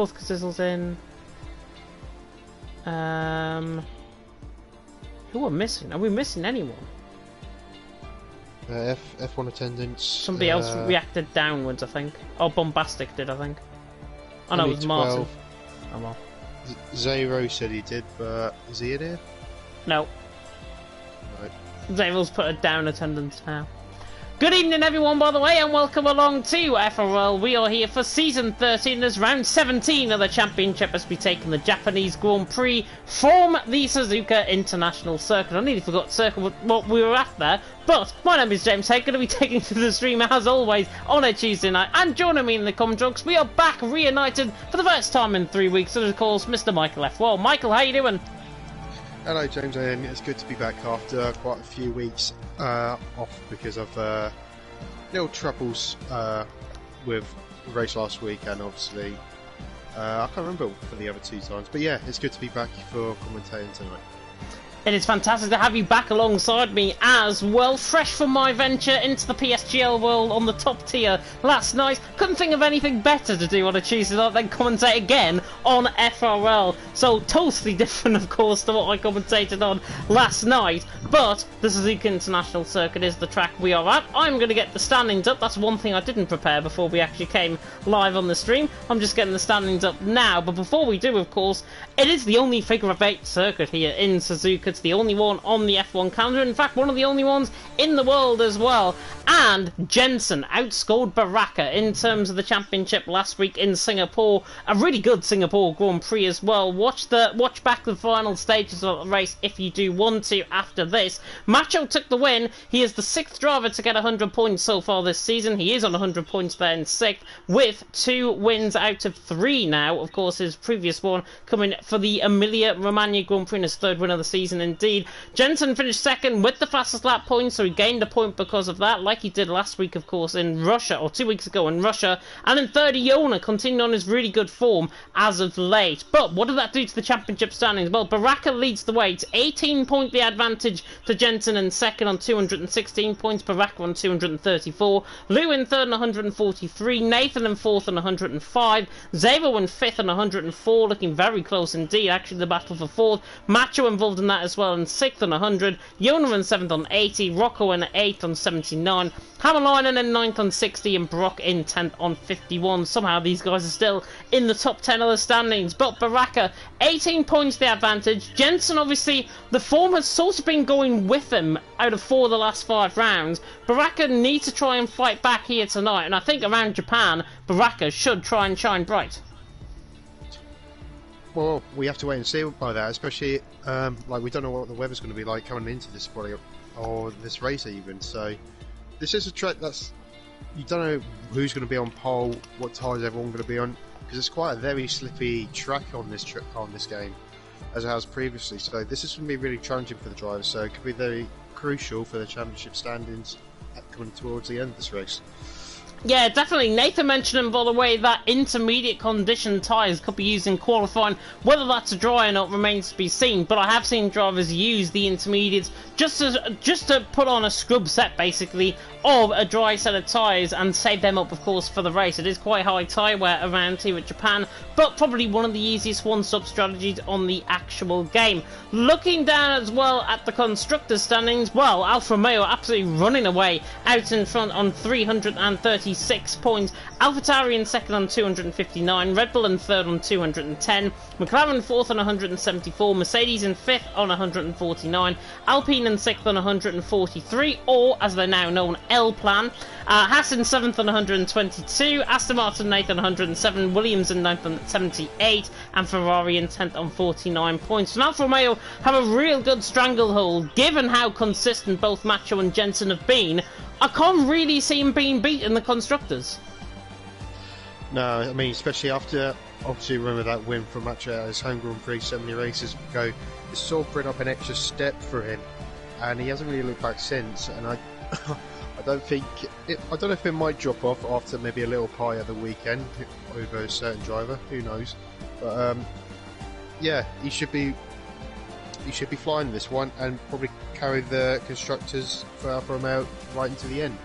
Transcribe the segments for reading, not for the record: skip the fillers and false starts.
course, Sizzle's in. Who are missing? Are we missing anyone? F1 attendance. Somebody else reacted downwards, I think. Oh, Bombastic did, I think. Oh no, it was Martin. Oh well. Zero said he did, but is he in here? No. No. Zero's put a down attendance now. Good evening everyone, by the way, and welcome along to FRL. We are here for Season 13 as round 17 of the championship as we take on the Japanese Grand Prix from the Suzuka International Circuit. I nearly forgot circle what we were at there, but my name is James Hay, going to be taking to the stream as always on a Tuesday night, and joining me in the comments, we are back reunited for the first time in 3 weeks, and of course Mr. Michael F. Well, Michael, how you doing? Hello James, and it's good to be back after quite a few weeks off because of little troubles with the race last week, and obviously I can't remember for the other 2 times, but yeah, it's good to be back for commentating tonight. It is fantastic to have you back alongside me as well, fresh from my venture into the PSGL world on the top tier last night. Couldn't think of anything better to do on a Tuesday night than commentate again on FRL. So totally different, of course, to what I commentated on last night. But the Suzuka International Circuit is the track we are at. I'm going to get the standings up. That's one thing I didn't prepare before we actually came live on the stream. I'm just getting the standings up now. But before we do, of course, it is the only figure-of-8 circuit here in Suzuka. It's the only one on the F1 calendar, in fact one of the only ones in the world as well. And Jensen outscored Baraka in terms of the championship last week in Singapore. A really good Singapore Grand Prix as well. Watch back the final stages of the race if you do want to after this. Macho took the win. He is the 6th driver to get 100 points so far this season. He is on 100 points there in 6th with 2 wins out of 3 now. Of course, his previous one coming for the Emilia-Romagna Grand Prix in his 3rd win of the season indeed. Jensen finished 2nd with the fastest lap points, so he gained a point because of that, like he did last week, of course, in Russia, or 2 weeks ago in Russia. And in 3rd, Iona continued on his really good form as of late. But what did that do to the championship standings? Well, Baraka leads the way. It's 18-point the advantage to Jensen in 2nd on 216 points, Baraka on 234, Lou in 3rd on 143, Nathan in 4th on 105, Zavo in 5th on 104, looking very close indeed, actually the battle for 4th, Macho involved in that as well in 6th on 100, Yona in 7th on 80, Rocco in 8th on 79, Hammerlinen in 9th on 60, and Brock in 10th on 51. Somehow these guys are still in the top 10 of the standings, but Baraka, 18 points the advantage. Jensen, obviously, the form has sort of been going with him out of 4 of the last 5 rounds. Baraka needs to try and fight back here tonight, and I think around Japan, Baraka should try and shine bright. Well, we have to wait and see by that, especially like we don't know what the weather's going to be like coming into this body or this race even. So this is a track that's, you don't know who's going to be on pole, what tyres everyone's going to be on, because it's quite a very slippy track on this game, as it has previously. So this is going to be really challenging for the drivers. So it could be very crucial for the championship standings coming towards the end of this race. Yeah, definitely. Nathan mentioned, by the way, that intermediate condition tyres could be used in qualifying. Whether that's dry or not remains to be seen, but I have seen drivers use the intermediates just to put on a scrub set, basically, of a dry set of tyres and save them up, of course, for the race. It is quite high tyre wear around here at Japan, but probably one of the easiest one-stop strategies on the actual game. Looking down as well at the constructors' standings, well, Alfa Romeo absolutely running away out in front on 336 points. AlphaTauri in 2nd on 259, Red Bull in 3rd on 210, McLaren 4th on 174, Mercedes in 5th on 149, Alpine in 6th on 143, or as they're now known, L-Plan, Haas in 7th on 122, Aston Martin in 8th on 107, Williams in 9th on 78, and Ferrari in 10th on 49 points. And Alfa Romeo have a real good stranglehold, given how consistent both Macho and Jensen have been. I can't really see him being beat in the constructors. No, I mean, especially after, obviously, remember that win from Macho at his home Grand Prix so many races ago. It's sort of brought up an extra step for him, and he hasn't really looked back since. And I don't know if it might drop off after maybe a little pie at the weekend over a certain driver. Who knows? But yeah, he should be flying this one and probably carry the constructors for Alfa Romeo right into the end.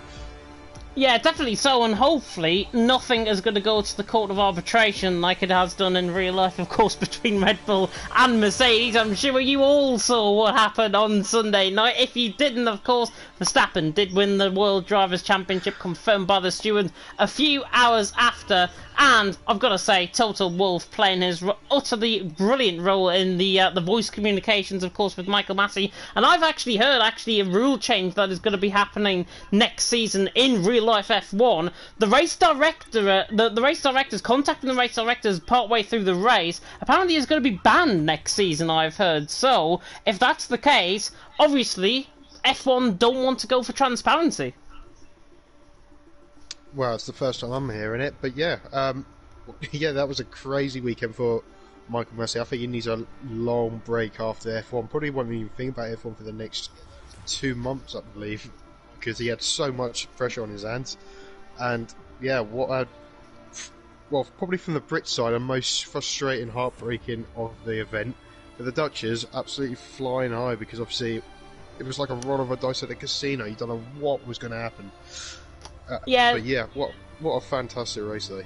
Yeah, definitely so, and hopefully nothing is going to go to the court of arbitration like it has done in real life, of course, between Red Bull and Mercedes. I'm sure you all saw what happened on Sunday night. If you didn't, of course, Verstappen did win the World Drivers' Championship, confirmed by the stewards a few hours after. And I've got to say, Total Wolf playing his utterly brilliant role in the voice communications, of course, with Michael Massey. And I've actually heard a rule change that is going to be happening next season in real life F1. The race director, the race directors contacting the race directors partway through the race, apparently is going to be banned next season, I've heard. So if that's the case, obviously F1 don't want to go for transparency. Well, it's the first time I'm hearing it, but yeah, yeah, that was a crazy weekend for Michael Massey. I think he needs a long break after F1. Probably won't even think about F1 for the next 2 months, I believe, because he had so much pressure on his hands. And yeah, well, probably from the Brit side, the most frustrating, heartbreaking of the event. But the Dutchers absolutely flying high, because obviously it was like a roll of a dice at the casino. You don't know what was going to happen. Yeah. But yeah, what a fantastic race though.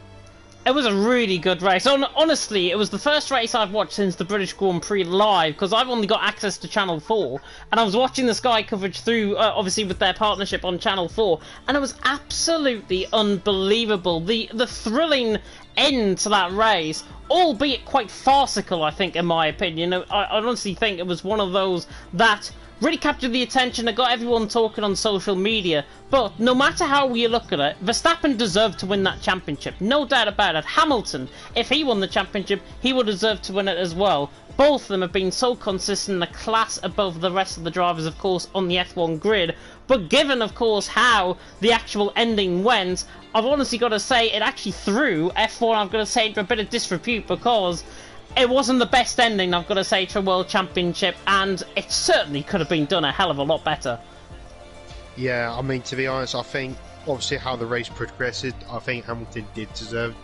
It was a really good race. Honestly, it was the first race I've watched since the British Grand Prix live, because I've only got access to Channel 4, and I was watching the Sky coverage through, obviously with their partnership on Channel 4, and it was absolutely unbelievable. The thrilling end to that race, albeit quite farcical, I think, in my opinion. I honestly think it was one of those that really captured the attention and got everyone talking on social media. But no matter how you look at it, Verstappen deserved to win that championship. No doubt about it. Hamilton, if he won the championship, he would deserve to win it as well. Both of them have been so consistent, a class above the rest of the drivers, of course, on the F1 grid. But given, of course, how the actual ending went, I've honestly got to say it actually threw F1, I've got to say, into a bit of disrepute, because it wasn't the best ending, I've got to say, to a World Championship, and it certainly could have been done a hell of a lot better. Yeah, I mean, to be honest, I think, obviously, how the race progressed, I think Hamilton did deserve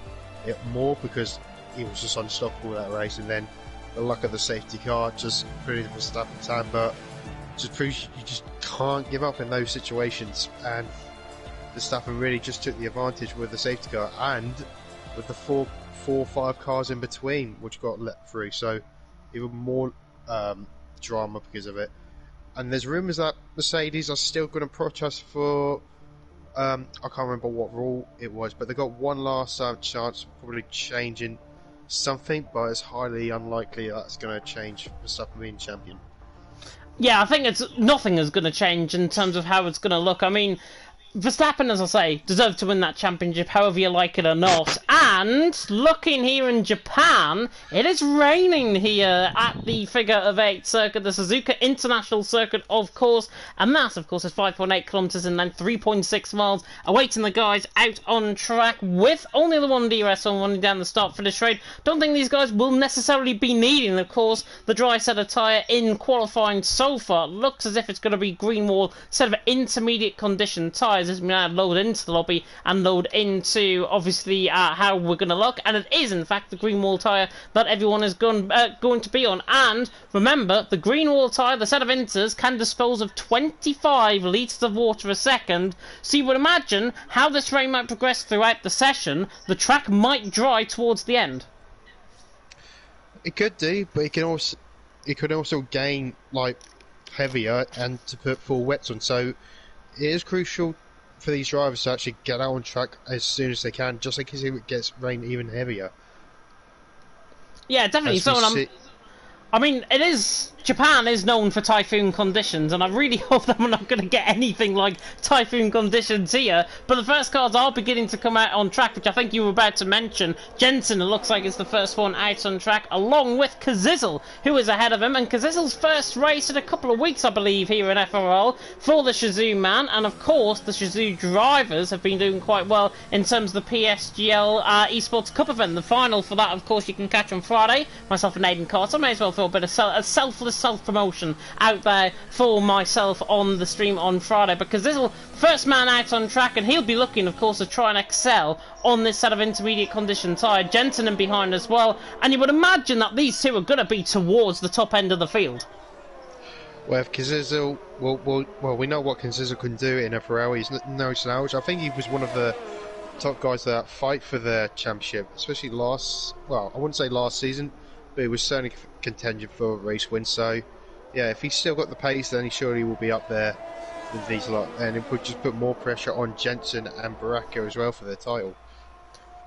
it more, because he was just unstoppable that race, and then the luck of the safety car just proved Verstappen's hand, but just proves you just can't give up in those situations, and Verstappen really just took the advantage with the safety car, and with the four or 5 cars in between which got let through, so even more drama because of it. And there's rumours that Mercedes are still going to protest for I can't remember what rule it was, but they got one last chance of probably changing something, but it's highly unlikely that's going to change Verstappen being champion. Yeah, I think nothing is going to change in terms of how it's going to look. I mean, Verstappen, as I say, deserved to win that championship, however you like it or not. And looking here in Japan, it is raining here at the Figure of 8 circuit, the Suzuka International Circuit, of course. And that, of course, is 5.8 kilometres and then 3.6 miles, awaiting the guys out on track with only the one DRS on running down the start-finish straight. Don't think these guys will necessarily be needing, of course, the dry set of tyre in qualifying so far. It looks as if it's going to be green wall set of intermediate condition tyres as we now load into the lobby and load into, obviously, how we're going to look. And it is, in fact, the green wall tyre that everyone is going to be on. And remember, the green wall tyre, the set of inters, can dispose of 25 litres of water a second. So you would imagine how this rain might progress throughout the session. The track might dry towards the end. It could do, but it could also gain like heavier and to put full wets on. So it is crucial for these drivers to actually get out on track as soon as they can, just in case it gets rain even heavier. Yeah, definitely. I mean, Japan is known for typhoon conditions, and I really hope that we're not going to get anything like typhoon conditions here. But the first cars are beginning to come out on track, which I think you were about to mention. Jensen, it looks like, is the first one out on track, along with Kazizel, who is ahead of him. And Kazizel's first race in a couple of weeks, I believe, here in FRL for the Shizou man. And of course, the Shizou drivers have been doing quite well in terms of the PSGL Esports Cup event. The final for that, of course, you can catch on Friday. Myself and Aidan Carter may as well feel a bit of selfless self-promotion out there for myself on the stream on Friday, because this will first man out on track, and he'll be looking, of course, to try and excel on this set of intermediate condition tyre. Jensen in behind as well, and you would imagine that these two are going to be towards the top end of the field. Well, if Kazizel, well, we know what Kazizel can do in FRL. He's no slouch. I think he was one of the top guys that fight for the championship, especially well, I wouldn't say last season, but he was certainly contention for a race win. So, yeah, if he's still got the pace, then he surely will be up there with these lot, and it would just put more pressure on Jensen and Baraka as well for their title.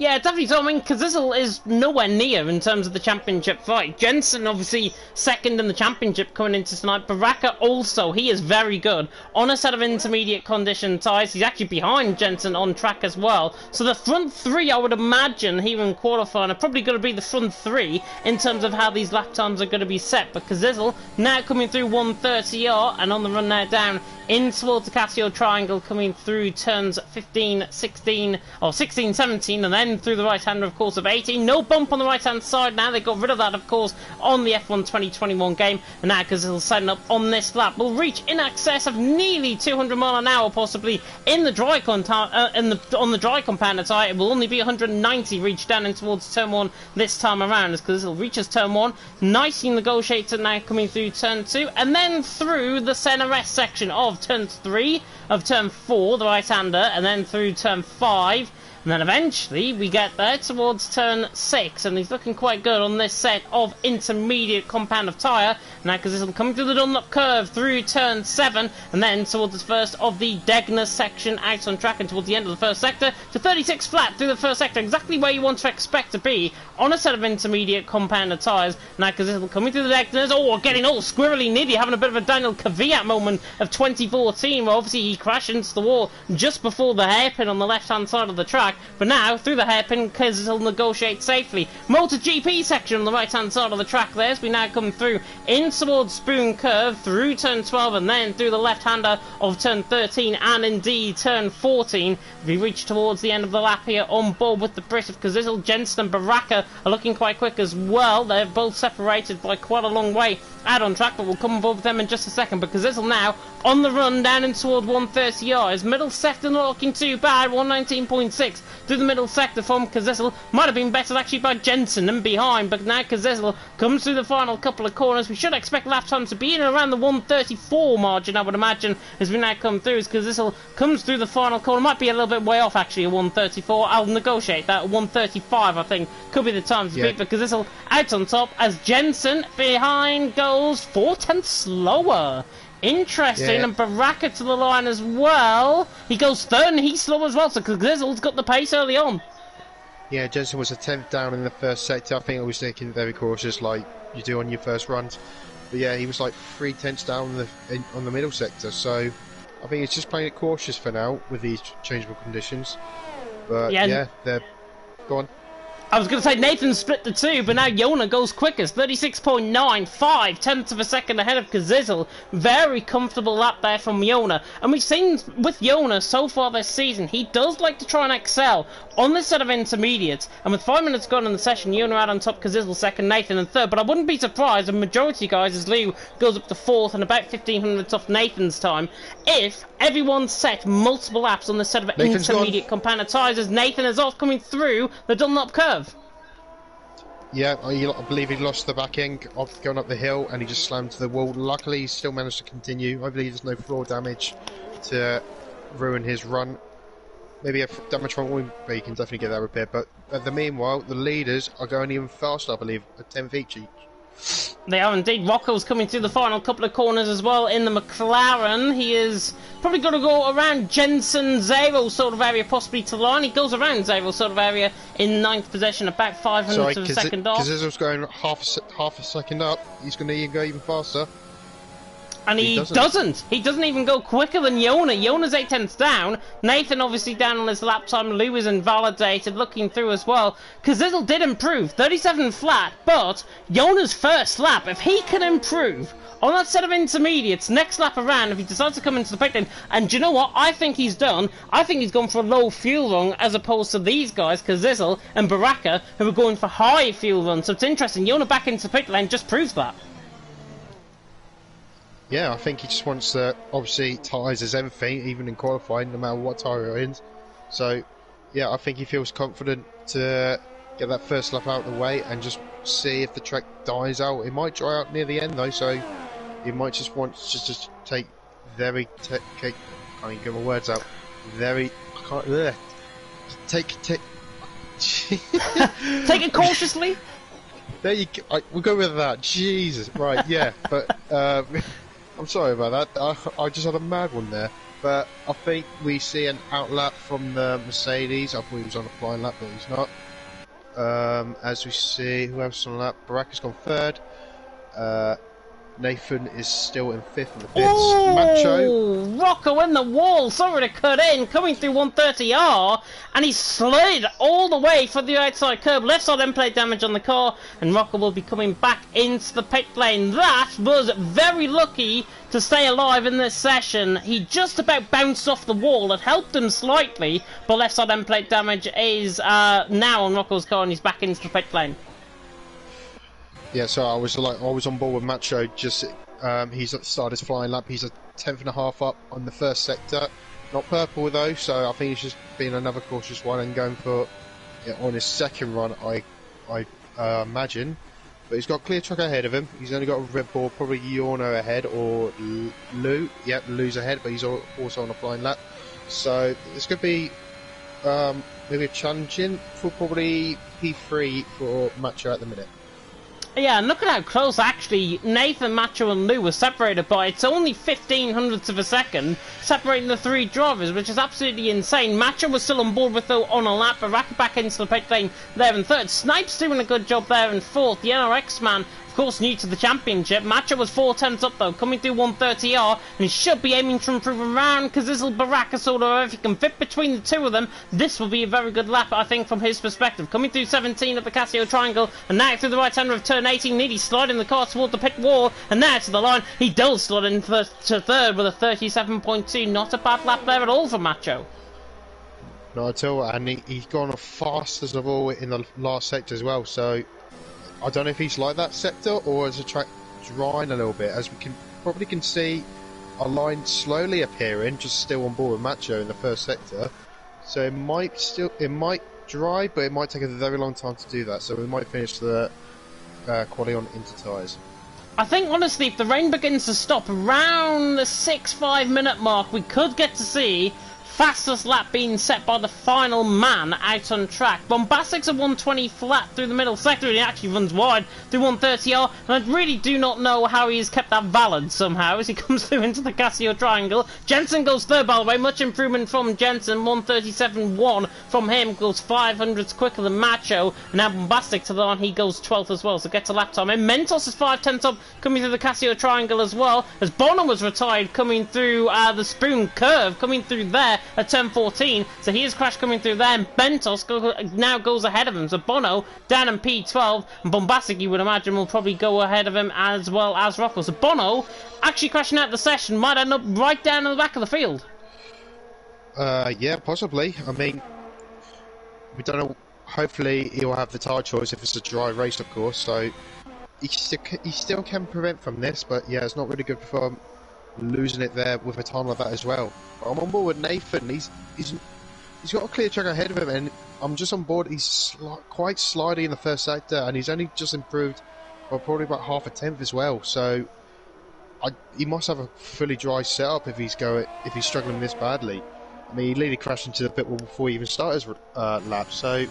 Yeah, definitely. So, I mean, Kazizel is nowhere near in terms of the championship fight. Jensen, obviously, second in the championship coming into tonight. Baraka also, he is very good. On a set of intermediate condition tyres, he's actually behind Jensen on track as well. So the front three, I would imagine, here in qualifying, are probably going to be the front three in terms of how these lap times are going to be set. But Kazizel now coming through 130R and on the run now down in towards the Casio Triangle, coming through turns 15, 16, or 16, 17, and then through the right-hander, of course, of 18. No bump on the right-hand side now. They got rid of that, of course, on the F1 2021 game. And now, because it'll setting up on this lap, will reach in excess of nearly 200 mile an hour, possibly in the dry on the dry compounder tyre. It will only be 190 reach down in towards turn 1 this time around, because it'll reach turn 1. Nicely negotiated now, coming through turn 2, and then through the center S section of turn 3, of turn 4, the right-hander, and then through turn 5. And then eventually we get there towards turn 6, and he's looking quite good on this set of intermediate compound of tyre. Now, because this will come through the Dunlop curve through turn 7, and then towards the first of the Degner section out on track, and towards the end of the first sector to 36 flat through the first sector, exactly where you want to expect to be on a set of intermediate compound of tyres. Now, because this will coming through the Degners, getting all squirrely nearly, having a bit of a Daniel Kvyat moment of 2014, where obviously he crashed into the wall just before the hairpin on the left-hand side of the track. But now, through the hairpin, because he'll negotiate safely. MotoGP section on the right-hand side of the track there, as we now come through in towards Spoon Curve, through turn 12, and then through the left-hander of turn 13, and indeed turn 14. We reach towards the end of the lap here on board with the Brit of Kazizel. Jensen and Baraka are looking quite quick as well. They're both separated by quite a long way out on track, but we'll come aboard with them in just a second. But Kazizel now on the run down in toward 130R. His middle sector not looking too bad, 119.6 through the middle sector from Kazizel. Might have been better actually by Jensen and behind, but now Kazizel comes through the final couple of corners. We should expect lap time to be in around the 134 margin, I would imagine, as we now come through, as Kazizel comes through the final corner. Might be a little bit way off actually at 134. I'll negotiate that. 135 I think could be the time to beat, but Kazizel out on top as Jensen behind goes 4/10 slower. Interesting, and Baraka to the line as well. He goes third and he's slow as well, so Kazizel's got the pace early on. Yeah, Jensen was a 10th down in the first sector. I think I was thinking very cautious like you do on your first runs. But yeah, he was like 3/10 down on the middle sector, so I think he's just playing it cautious for now with these changeable conditions. But yeah they're... Go on. I was going to say Nathan split the two, but now Yona goes quickest, 36.95, tenths of a second ahead of Kazizel. Very comfortable lap there from Yona. And we've seen with Yona so far this season, he does like to try and excel on this set of intermediates. And with 5 minutes gone in the session, Yona out on top, Kazizel second, Nathan and third. But I wouldn't be surprised, the majority of guys, as Liu goes up to 4th and about 1500 off Nathan's time, if everyone set multiple laps on this set of intermediate compound tyres, as Nathan is off coming through the Dunlop curve. Yeah, I believe he lost the back end going up the hill and he just slammed to the wall. Luckily, he still managed to continue. I believe there's no floor damage to ruin his run. Maybe a damage front wing, but you can definitely get that repaired. But at the meanwhile, the leaders are going even faster, I believe, at 10th each. They are indeed. Rocco's coming through the final couple of corners as well in the McLaren. He is probably going to go around Jensen Zero sort of area, possibly to line. He goes around Zero sort of area in 9th position, about 500 of a second off. Kazizel's going half a second up. He's going to go even faster. And he doesn't. He doesn't even go quicker than Yona. Yona's 8/10 down. Nathan obviously down on his lap time. Lou is invalidated, looking through as well. Kazizel did improve, 37 flat, but Yona's first lap, if he can improve on that set of intermediates, next lap around, if he decides to come into the pit lane, and do you know what? I think he's done. I think he's gone for a low fuel run as opposed to these guys, Kazizel and Baraka, who are going for high fuel runs. So it's interesting. Yona back into the pit lane just proves that. Yeah, I think he just wants to, obviously, tyres is everything, even in qualifying, no matter what tyre you're in. So, yeah, I think he feels confident to get that first lap out of the way and just see if the track dies out. It might dry out near the end, though, so he might just want to just take very can't even get my words out. Very I can't take take it cautiously. There you go. We'll go with that. Jesus, right? Yeah, but I'm sorry about that. I just had a mad one there. But I think we see an outlap from the Mercedes. I thought he was on a flying lap, but he's not. As we see, who else on the lap? Baraka's gone third. Nathan is still in fifth in the pits. Ooh, Macho. Rocco in the wall, sorry to cut in, coming through 130R, and he slid all the way for the outside curb. Left side end plate damage on the car, and Rocco will be coming back into the pit lane. That was very lucky to stay alive in this session. He just about bounced off the wall. It helped him slightly, but left side end plate damage is now on Rocco's car, and he's back into the pit lane. Yeah, so I was on board with Macho. Just he's at the start of his flying lap. He's a tenth and a half up on the first sector. Not purple though, so I think he's just being another cautious one and going for on his second run. I imagine, but he's got a clear track ahead of him. He's only got a Red Bull, probably Yorno ahead or Lou. Yep, Lou's ahead, but he's also on a flying lap. So this could be maybe a challenging for probably P3 for Macho at the minute. Yeah, and look at how close, actually, Nathan, Macho and Lou were separated by. It's only 15 hundredths of a second separating the three drivers, which is absolutely insane. Macho was still on board with though on a lap, but Raka back into the pit lane there in third. Snipe's doing a good job there in fourth. The NRX man, of course, new to the championship. Macho was 4 tenths up though, coming through 130R, and he should be aiming to improve around Kazizel Baraka, sort of. If he can fit between the two of them, this will be a very good lap, I think, from his perspective. Coming through 17 at the Casio Triangle, and now through the right hander of turn 18, nearly sliding the car toward the pit wall, and now to the line. He does slot in to third with a 37.2. Not a bad lap there at all for Macho. No, at all, and he's gone as fast as of all in the last sector as well. So I don't know if he's like that sector or as a track drying a little bit, as we can see a line slowly appearing, just still on board with Macho in the first sector. So it might dry, but it might take a very long time to do that. So we might finish the quali on into tyres. I think, honestly, if the rain begins to stop around the 6-5 minute mark, we could get to see fastest lap being set by the final man out on track. Bombastic's a 120 flat through the middle sector, and he actually runs wide through 130R, and I really do not know how he has kept that valid somehow as he comes through into the Casio Triangle. Jensen goes third, by the way, much improvement from Jensen. 137.1 from him, goes 500s quicker than Macho, and now Bombastic to the line, he goes 12th as well, so gets a lap time. And Mentos is 5 tenths up, coming through the Casio Triangle as well, as Bono was retired coming through the Spoon Curve, coming through there at turn 14, so he has crashed coming through there, and Bentos now goes ahead of him, so Bono down in P12, and Bombastic, you would imagine, will probably go ahead of him as well as Rocco. So Bono, actually crashing out the session, might end up right down in the back of the field. Yeah, possibly. I mean, we don't know. Hopefully he'll have the tyre choice if it's a dry race, of course, so he still can prevent from this, but yeah, it's not really good for losing it there with a time like that as well. But I'm on board with Nathan. He's got a clear track ahead of him, and I'm just on board. He's quite slidey in the first sector, and he's only just improved by probably about half a tenth as well. So he must have a fully dry setup if he's struggling this badly. I mean, he literally crashed into the pit wall before he even started his lap. So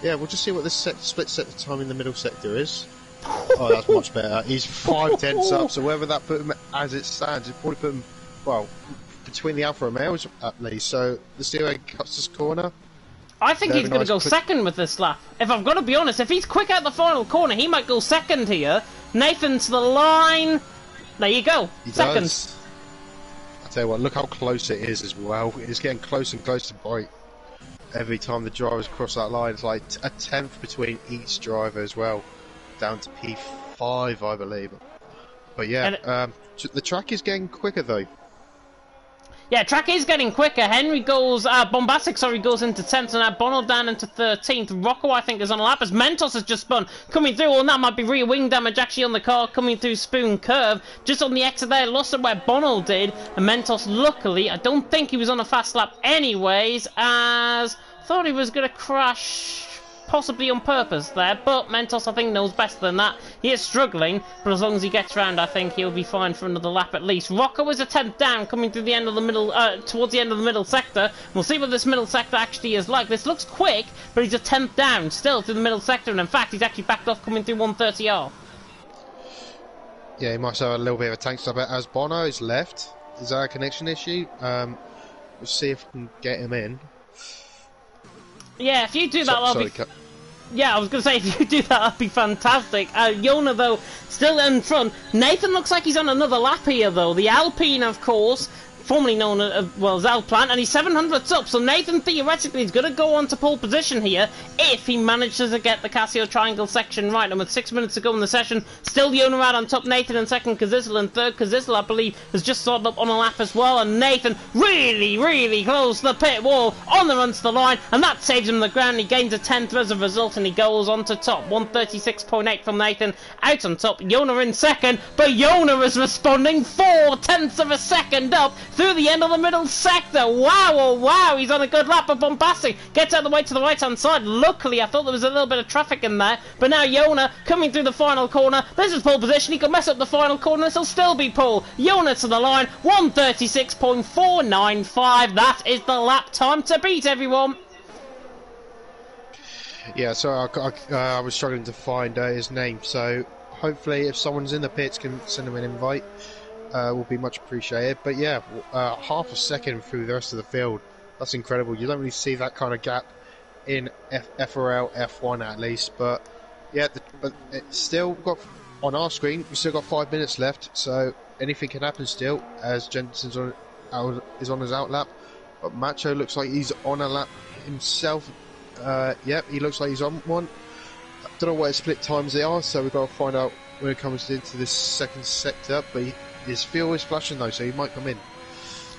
yeah, we'll just see what this split sector time in the middle sector is. Oh, that's much better. He's 5 tenths up, so whether that put him as it stands, it probably put him, well, between the Alfa Romeos at least. So the Steel cuts this corner. I think he's going to go second with this lap. If I've got to be honest, if he's quick out the final corner, he might go second here. Nathan to the line. There you go. Second. Does. I tell you what, look how close it is as well. It's getting closer and closer by every time the drivers cross that line. It's like a tenth between each driver as well. Down to P5, I believe. But yeah, the track is getting quicker though. Yeah, track is getting quicker. Bombastic, goes into 10th, and now Bono down into 13th. Rocco, I think, is on a lap as Mentos has just spun. Coming through, and that might be rear wing damage actually on the car, coming through Spoon Curve. Just on the exit there, lost it where Bono did. And Mentos, luckily, I don't think he was on a fast lap anyways, as thought he was going to crash possibly on purpose there, but Mentos, I think, knows better than that. He is struggling, but as long as he gets round, I think he'll be fine for another lap at least. Rocco is a 10th down, coming through the end of the middle, towards the end of the middle sector. We'll see what this middle sector actually is like. This looks quick, but he's a 10th down still through the middle sector, and in fact, he's actually backed off coming through 130R. Yeah, he might have a little bit of a tank stop as Bono is left. Is that a connection issue? We'll see if we can get him in. Yeah, if you do that, Sorry, yeah, I was going to say, if you do that, that'd be fantastic. Yona, though, still in front. Nathan looks like he's on another lap here, though. The Alpine, of course, formerly known as, well, as Alplant, and he's 700ths up, so Nathan theoretically is going to go on to pole position here if he manages to get the Casio Triangle section right. And with 6 minutes to go in the session, still Yona out on top, Nathan in second, Kazizel in third. Kazizel, I believe, has just sorted up on a lap as well, and Nathan really, really close to the pit wall on the run to the line, and that saves him the ground. He gains a 10th as a result, and he goes on to top. 136.8 from Nathan, out on top. Yona in second, but Yona is responding 4/10 of a second up through the end of the middle sector. Wow, oh wow, he's on a good lap of Bombastic. Gets out of the way to the right-hand side. Luckily, I thought there was a little bit of traffic in there, but now Yona coming through the final corner. This is pole position. He could mess up the final corner. This will still be pole. Yona to the line. 136.495. That is the lap time to beat, everyone. Yeah, so I was struggling to find his name, so hopefully if someone's in the pits can send him an invite. Will be much appreciated. But yeah, half a second through the rest of the field. That's incredible. You don't really see that kind of gap in FRL F1 at least. But yeah, but it's still got on our screen. We've still got 5 minutes left, so anything can happen still. As Jensen's is on his out lap, but Macho looks like he's on a lap himself. Yep, he looks like he's on one. I don't know what his split times they are, so we've got to find out when it comes into this second sector. But his fuel is flashing though, so he might come in.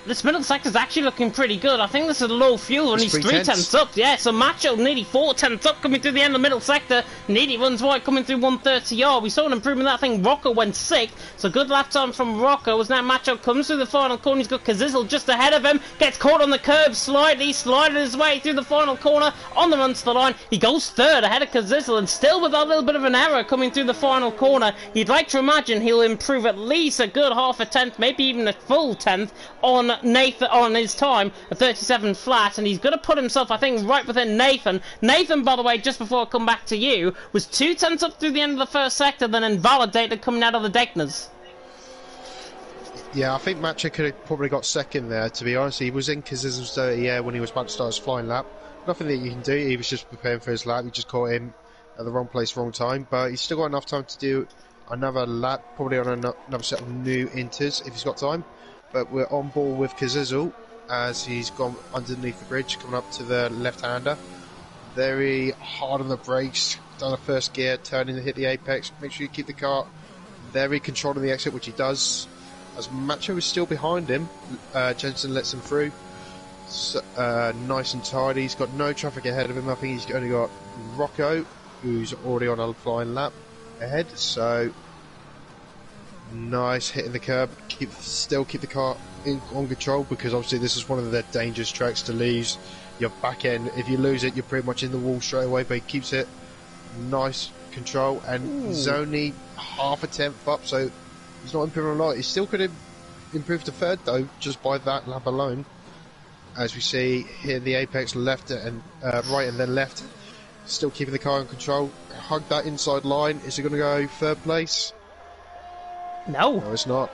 This middle sector's actually looking pretty good. I think this is low fuel and he's 3/10 up. Yeah, so Macho nearly 4/10 up coming through the end of the middle sector. Nearly runs wide coming through 130R. We saw an improvement in that thing. Rocco went 6th. So good lap time from Rocco as now Macho comes through the final corner. He's got Kazizel just ahead of him. Gets caught on the curb slightly. Sliding his way through the final corner on the run to the line. He goes 3rd ahead of Kazizel and still with that little bit of an error coming through the final corner. You'd like to imagine he'll improve at least a good half a 10th, maybe even a full 10th on Nathan on his time at 37 flat, and he's going to put himself, I think, right within Nathan. Nathan, by the way, just before I come back to you, was 2/10 up through the end of the first sector, then invalidated coming out of the Deckners. Yeah, I think Macho could have probably got second there, to be honest. He was in Kazizel's dirty air when he was about to start his flying lap. Nothing that you can do, he was just preparing for his lap. You just caught him at the wrong place, wrong time, but he's still got enough time to do another lap, probably on another set of new inters if he's got time. But we're on board with Kazizel as he's gone underneath the bridge, coming up to the left-hander. Very hard on the brakes, done the first gear, turning to hit the apex. Make sure you keep the car very controlled on the exit, which he does. As Macho is still behind him, Jensen lets him through. So, nice and tidy. He's got no traffic ahead of him. I think he's only got Rocco, who's already on a flying lap ahead. So nice hitting the curb. Still keep the car on control, because obviously this is one of the dangerous tracks to lose your back end. If you lose it, you're pretty much in the wall straight away. But he keeps it nice control, and he's only half a 10th up, so he's not improving a lot. He still could have improved to 3rd though, just by that lap alone. As we see here, the apex left and right and then left, still keeping the car in control. Hug that inside line. Is he going to go 3rd place? No, it's not.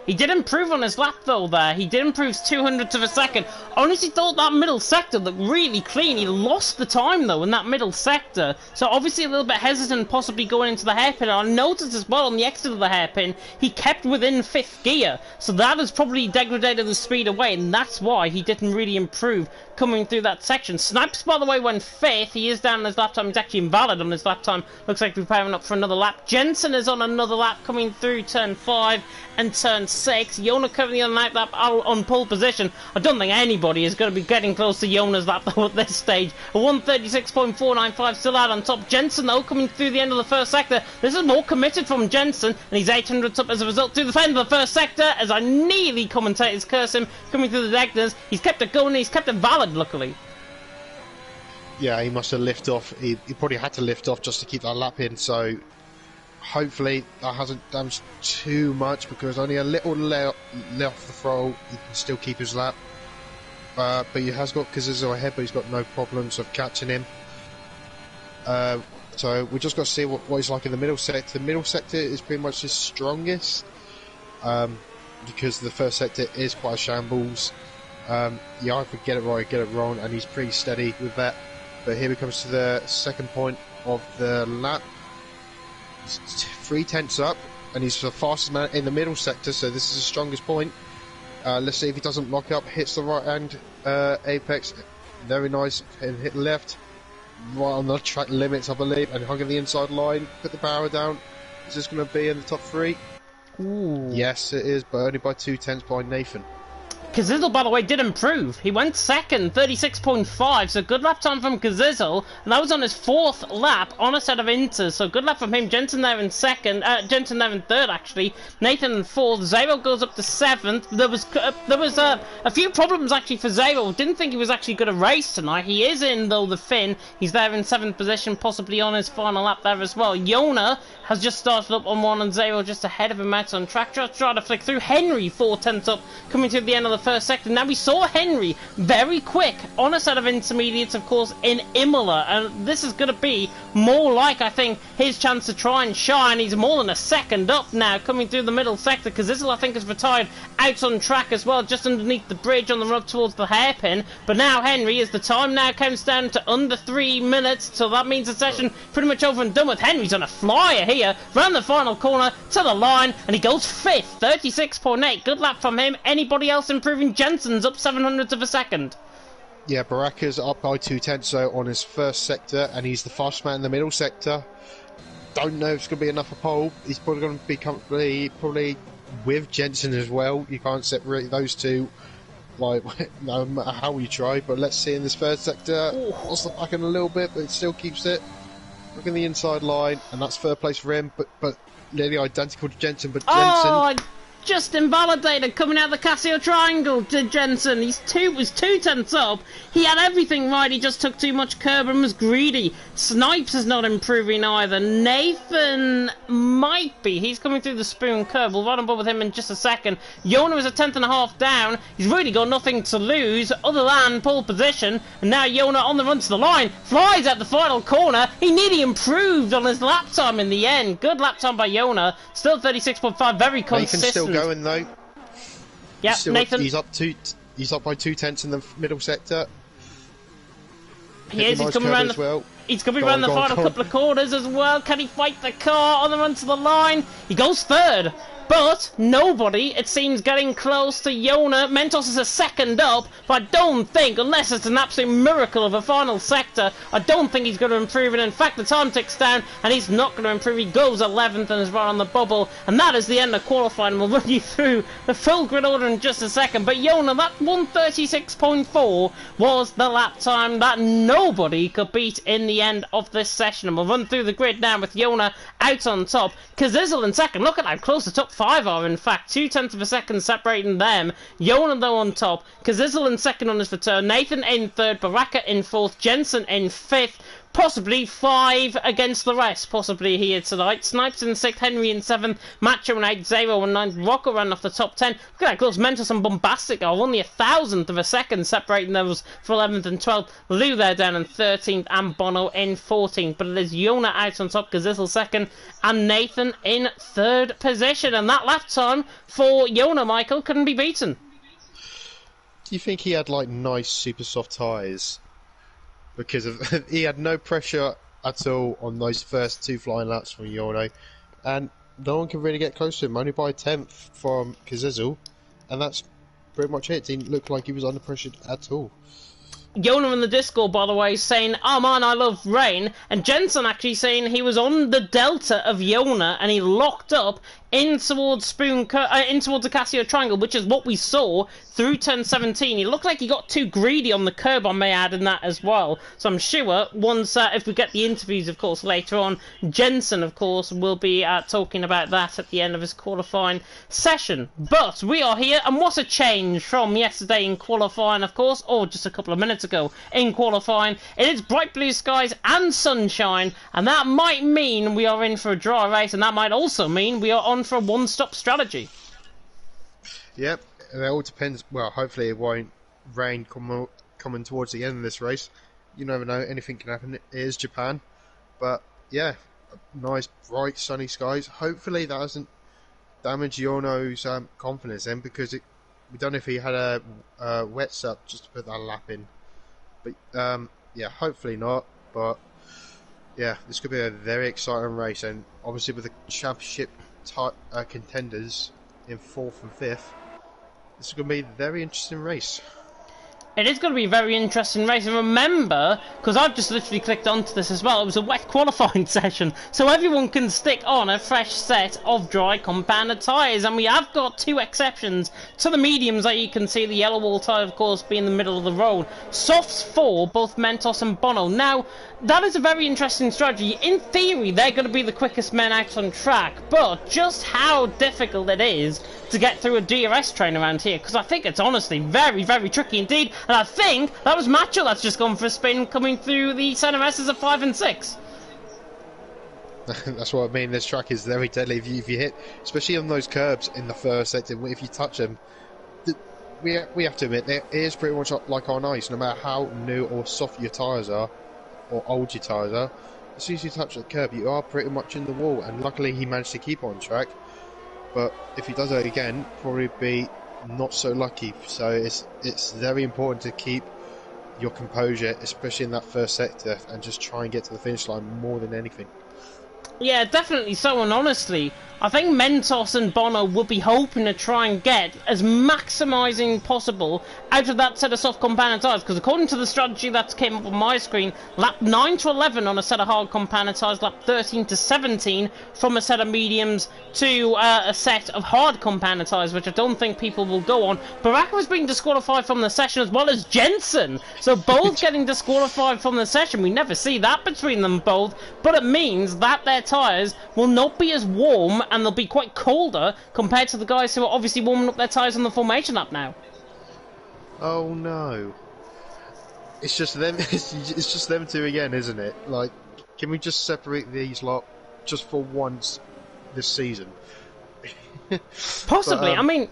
He did improve on his lap though there. He did improve 200ths of a second. Honestly thought that middle sector looked really clean. He lost the time though in that middle sector. So obviously a little bit hesitant possibly going into the hairpin. I noticed as well on the exit of the hairpin, he kept within 5th gear. So that has probably degraded the speed away, and that's why he didn't really improve coming through that section. Snipes, by the way, went 5th. He is down on his lap time. He's actually invalid on his lap time. Looks like we're preparing up for another lap. Jensen is on another lap coming through turn 5 and turn 6. Yona currently on that lap on pole position. I don't think anybody is going to be getting close to Yona's lap though at this stage. A 136.495 still out on top. Jensen though coming through the end of the first sector. This is more committed from Jensen, and he's 800ths up as a result through the end of the first sector, as I nearly commentators curse him coming through the Deckners. He's kept it going, he's kept it valid luckily. Yeah, he must have lifted off. He probably had to lift off just to keep that lap in. So hopefully that hasn't damaged too much, because only a little left the throttle, he can still keep his lap. But he has got Kazuzo ahead, but he's got no problems of catching him. So we just got to see what he's like in the middle sector. The middle sector is pretty much his strongest, because the first sector is quite a shambles. You either get it right or get it wrong, and he's pretty steady with that. But here he comes to the second point of the lap. He's 3/10 up, and he's the fastest man in the middle sector, so this is the strongest point. Let's see if he doesn't lock up, hits the right hand apex, very nice, and hit left, right on the track limits I believe, and hugging the inside line, put the power down. Is this going to be in the top 3? Ooh. Yes it is, but only by 2/10 by Nathan. Kazizel, by the way, did improve. He went second, 36.5, so good lap time from Kazizel, and that was on his 4th lap on a set of inters, so good lap from him. Jensen there in second, Jensen there in third, actually. Nathan in 4th, Zero goes up to 7th. There was a few problems, actually, for Zero. Didn't think he was actually going to race tonight. He is in, though, the Finn. He's there in 7th position, possibly on his final lap there as well. Yona has just started up on 1, and Zero just ahead of him out on track. Just trying to flick through. Henry, 4/10 up, coming to the end of the first sector. Now we saw Henry very quick on a set of intermediates, of course, in Imola, and this is going to be more like, I think, his chance to try and shine. He's more than a second up now, coming through the middle sector. Kazizel, I think, is retired out on track as well, just underneath the bridge on the run towards the hairpin. But now Henry, as the time now comes down to under 3 minutes, so that means the session pretty much over and done with. Henry's on a flyer here, round the final corner to the line, and he goes 5th, 36.8. Good lap from him. Anybody else improving? Jensen's up 700ths of a second. Yeah, Baraka's up by 2/10 so on his first sector, and he's the fastest man in the middle sector. Don't know if it's going to be enough for pole. He's probably going to be comfortably, probably with Jensen as well. You can't separate those two, like, no matter how you try. But let's see in this first sector. Lost the back in a little bit, but it still keeps it. Look at the inside line, and that's third place for him. But nearly identical to Jensen. But Jensen. Just invalidated coming out of the Casio Triangle to Jensen. Was 2/10 up. He had everything right. He just took too much curb and was greedy. Snipes is not improving either. Nathan might be. He's coming through the spoon curve. We'll run on board with him in just a second. Yona is a 10th.5 down. He's really got nothing to lose other than pole position. And now Yona on the run to the line. Flies at the final corner. He nearly improved on his lap time in the end. Good lap time by Yona. Still 36.5. Very consistent. Going though. Yeah, Nathan. He's up by 2/10 in the middle sector. He is. He's coming around the. Well. He's coming around the final couple of corners as well. Can he fight the car on the run to the line? He goes 3rd. But nobody, it seems, getting close to Yona. Mentos is a second up, but I don't think, unless it's an absolute miracle of a final sector, I don't think he's going to improve it. In fact, the time ticks down, and he's not going to improve. He goes 11th and is right on the bubble, and that is the end of qualifying. We'll run you through the full grid order in just a second. But Yona, that 1:36.4 was the lap time that nobody could beat in the end of this session. And we'll run through the grid now with Yona out on top. Kazizel in second. Look at how close the top 5 are, in fact. 2/10 of a second separating them. Yona, though, on top. Kazizel in second on his return. Nathan in 3rd. Baraka in 4th. Jensen in 5th. Possibly 5 against the rest. Possibly here tonight. Snipes in 6th. Henry in 7th. Macho in 8th. Zero in 9th. Rocco ran off the top 10. Look at that close. Mentos and Bombastic are only 1,000th of a second separating those for 11th and 12th. Lou there down in 13th. And Bono in 14th. But it is Yona out on top. Kazizel second. And Nathan in 3rd position. And that lap time for Yona, Michael, couldn't be beaten. Do you think he had, like, nice super soft tyres? Because he had no pressure at all on those first 2 flying laps from Yona, and no one can really get close to him, only by a 10th from Kazizel, and that's pretty much it. Didn't look like he was under pressure at all. Yona in the Discord, by the way, saying, "Oh man, I love rain," and Jensen actually saying he was on the delta of Yona and he locked up in towards in towards the Casio Triangle, which is what we saw through turn 17. He looked like he got too greedy on the curb, I may add, in that as well. So I'm sure once, if we get the interviews, of course, later on, Jensen, of course, will be talking about that at the end of his qualifying session. But we are here, and what a change from yesterday in qualifying, of course, or just a couple of minutes ago in qualifying. It is bright blue skies and sunshine, and that might mean we are in for a dry race, and that might also mean we are on for a one-stop strategy. Yep, it all depends. Well, hopefully it won't rain coming towards the end of this race. You never know, anything can happen. It is Japan. But yeah, nice bright sunny skies. Hopefully that doesn't damage Yono's confidence then, because we don't know if he had a wet sup just to put that lap in. But yeah, hopefully not. But yeah, this could be a very exciting race, and obviously with the championship contenders in 4th and 5th, this is going to be a very interesting race. It is going to be a very interesting race, and remember, because I've just literally clicked onto this as well, it was a wet qualifying session, so everyone can stick on a fresh set of dry compounded tyres, and we have got 2 exceptions to the mediums that you can see, the yellow wall tyre, of course, being in the middle of the road. Softs for both Mentos and Bono. Now, that is a very interesting strategy. In theory, they're going to be the quickest men out on track, but just how difficult it is to get through a DRS train around here, because I think it's honestly very, very tricky indeed. And I think that was Macho that's just gone for a spin coming through the center S's of 5 and 6. That's what I mean. This track is very deadly. If you hit, especially on those curbs in the first sector, if you touch them, we have to admit, it is pretty much like on ice. No matter how new or soft your tyres are, or old your tyres are, as soon as you touch the curb, you are pretty much in the wall. And luckily, he managed to keep on track. But if he does it again, probably be not so lucky. So it's very important to keep your composure, especially in that first sector, and just try and get to the finish line more than anything. Yeah, definitely so, and honestly, I think Mentos and Bono will be hoping to try and get as maximising possible out of that set of soft compounded tyres, because according to the strategy that came up on my screen, lap 9 to 11 on a set of hard compounded tyres, lap 13 to 17 from a set of mediums to a set of hard compounded tyres, which I don't think people will go on. Baraka was being disqualified from the session, as well as Jensen, so both getting disqualified from the session. We never see that between them both, but it means that their tyres will not be as warm, and they'll be quite colder compared to the guys who are obviously warming up their tyres on the formation lap now. Oh no. It's just them it's just them two again, isn't it? Like, can we just separate these lot just for once this season? Possibly. But, I mean,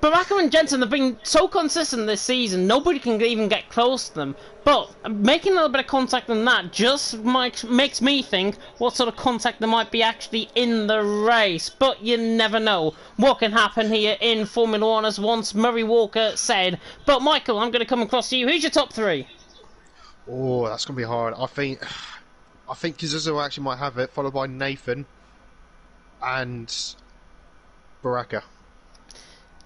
Baraka and Jensen have been so consistent this season, nobody can even get close to them. But making a little bit of contact than that just makes me think what sort of contact there might be actually in the race. But you never know what can happen here in Formula 1, as once Murray Walker said. But Michael, I'm going to come across to you. Who's your top 3? Oh, that's going to be hard. I think Kazuzo actually might have it, followed by Nathan and Baraka.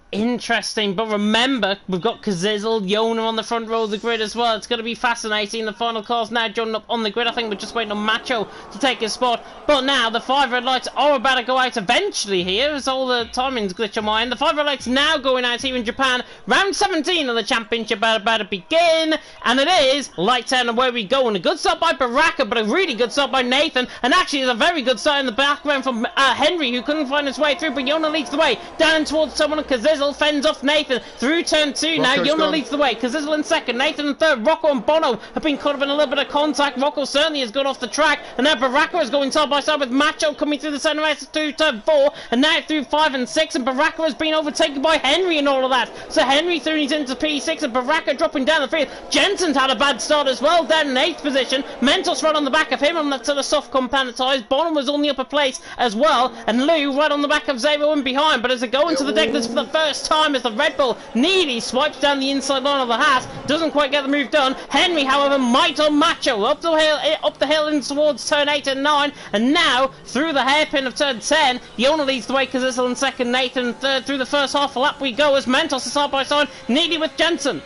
Interesting, but remember, we've got Kazizel, Yona on the front row of the grid as well. It's going to be fascinating. The final car's now joining up on the grid. I think we're just waiting on Macho to take his spot. But now the 5 red lights are about to go out eventually here, as all the timings glitch on my end. The 5 red lights now going out here in Japan. Round 17 of the championship about to begin. And it is lights out and away we go. And a good start by Baraka, but a really good start by Nathan. And actually, it's a very good start in the background from Henry, who couldn't find his way through. But Yona leads the way down towards someone of Kazizel. Fends off Nathan through turn 2. Now Yona leads the way. Kazizel in second, Nathan in third. Rocco and Bono have been caught up in a little bit of contact. Rocco certainly has gone off the track, and now Baraka is going side by side with Macho coming through the centre through turn 4, and now through 5 and 6, and Baraka has been overtaken by Henry and all of that. So Henry through into P6, and Baraka dropping down the field. Jensen's had a bad start as well, down in 8th position. Mentos right on the back of him on that sort of soft compounded tyres. Bono was on the upper place as well, and Lou right on the back of Zero and behind. But as they go into the decklist for the first time, as the Red Bull nearly swipes down the inside line of the hat, doesn't quite get the move done. Henry, however, might on Macho up the hill in towards turn 8 and 9, and now through the hairpin of turn 10, Yona leads the way. Kazizel in second, Nathan in third. Through the first half a lap we go, as Mentos is side by side, nearly with Jensen.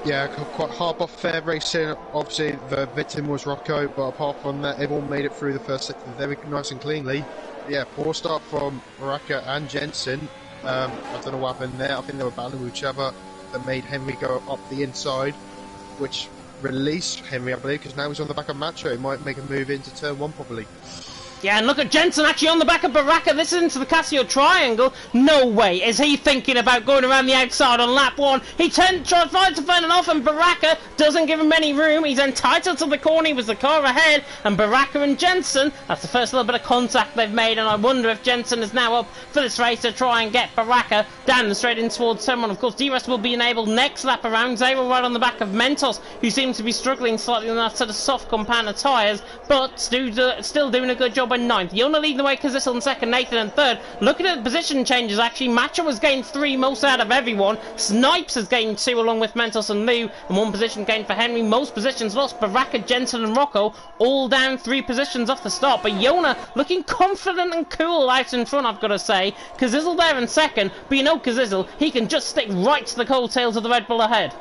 Yeah, quite hard but fair racing. Obviously, the victim was Rocco, but apart from that, everyone made it through the first sector very nice and cleanly. Yeah, poor start from Baraka and Jensen. I don't know what happened there. I think they were battling with each other. That made Henry go up the inside, which released Henry, I believe, because now he's on the back of Macho. He might make a move into turn 1 probably. Yeah, and look at Jensen actually on the back of Baraka. This is into the Casio triangle. No way is he thinking about going around the outside on lap 1. He tries to find it off, and Baraka doesn't give him any room. He's entitled to the corner. He was the car ahead, and Baraka and Jensen, that's the first little bit of contact they've made, and I wonder if Jensen is now up for this race to try and get Baraka down the straight in towards someone. Of course, DRS will be enabled next lap around. They were right on the back of Mentos, who seems to be struggling slightly on that set of soft compound of tyres, but still doing a good job in 9th. Yona leading the way because this in 2nd, Nathan in 3rd. Looking at the position changes, actually, Macho has gained 3 most out of everyone. Snipes has gained 2 along with Mentos and Lou, and 1 position gained for Henry. Most positions lost. Baraka, Jensen and Rocco all down 3 positions off the start, but Yona looking confident and cool out in front, I've got to say. Kazizzle there in 2nd, but you know Kazizzle, he can just stick right to the coattails of the Red Bull ahead.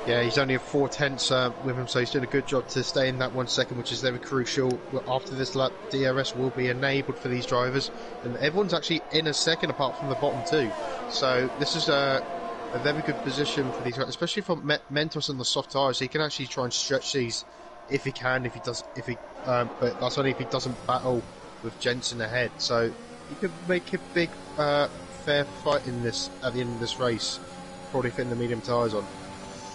Yeah, he's only a 4/10 with him, so he's doing a good job to stay in that 1 second, which is very crucial. After this lap, DRS will be enabled for these drivers, and everyone's actually in a second apart from the bottom 2. So this is a very good position for these guys, especially for Mentos and the soft tyres. He can actually try and stretch these if he can, but that's only if he doesn't battle with Jensen ahead. So he could make a big fair fight in this at the end of this race, probably fitting the medium tyres on.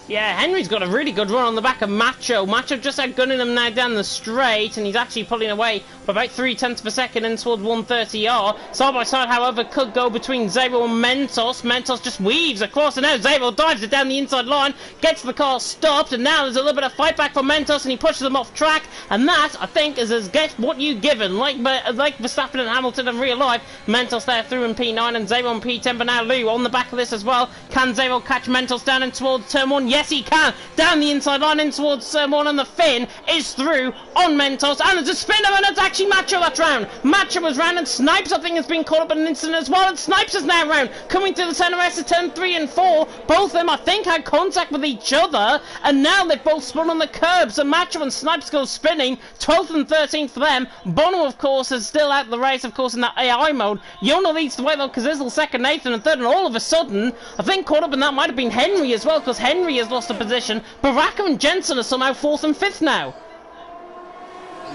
Yeah, Henry's got a really good run on the back of Macho. Macho just outgunning him now down the straight, and he's actually pulling away for about 0.3 of a second in towards 130R. Side by side, however, could go between Zero and Mentos. Mentos just weaves across, and now Zero dives it down the inside line, gets the car stopped, and now there's a little bit of fight back from Mentos, and he pushes them off track. And that, I think, is as get what you given. Like Verstappen and Hamilton in real life, Mentos there through in P9 and Zero in P10, but now Lou on the back of this as well. Can Zero catch Mentos down in towards turn 1? Yes, he can. Down the inside line in towards turn 1, and the fin is through on Mentos, and there's a spinner, and it's actually Macho that's round. Macho was round, and Snipes, I think, has been caught up in an incident as well, and Snipes is now round. Coming through the centre rest of turn 3 and 4. Both of them, I think, had contact with each other, and now they've both spun on the curbs, so Macho and Snipes go spinning. 12th and 13th for them. Bono, of course, is still out of the race, of course, in that AI mode. Yona leads the way, though, Kazizzle 2nd, Nathan and 3rd, and all of a sudden, I think caught up in that might have been Henry as well, because Henry has lost a position. Baraka and Jensen are somehow 4th and 5th now.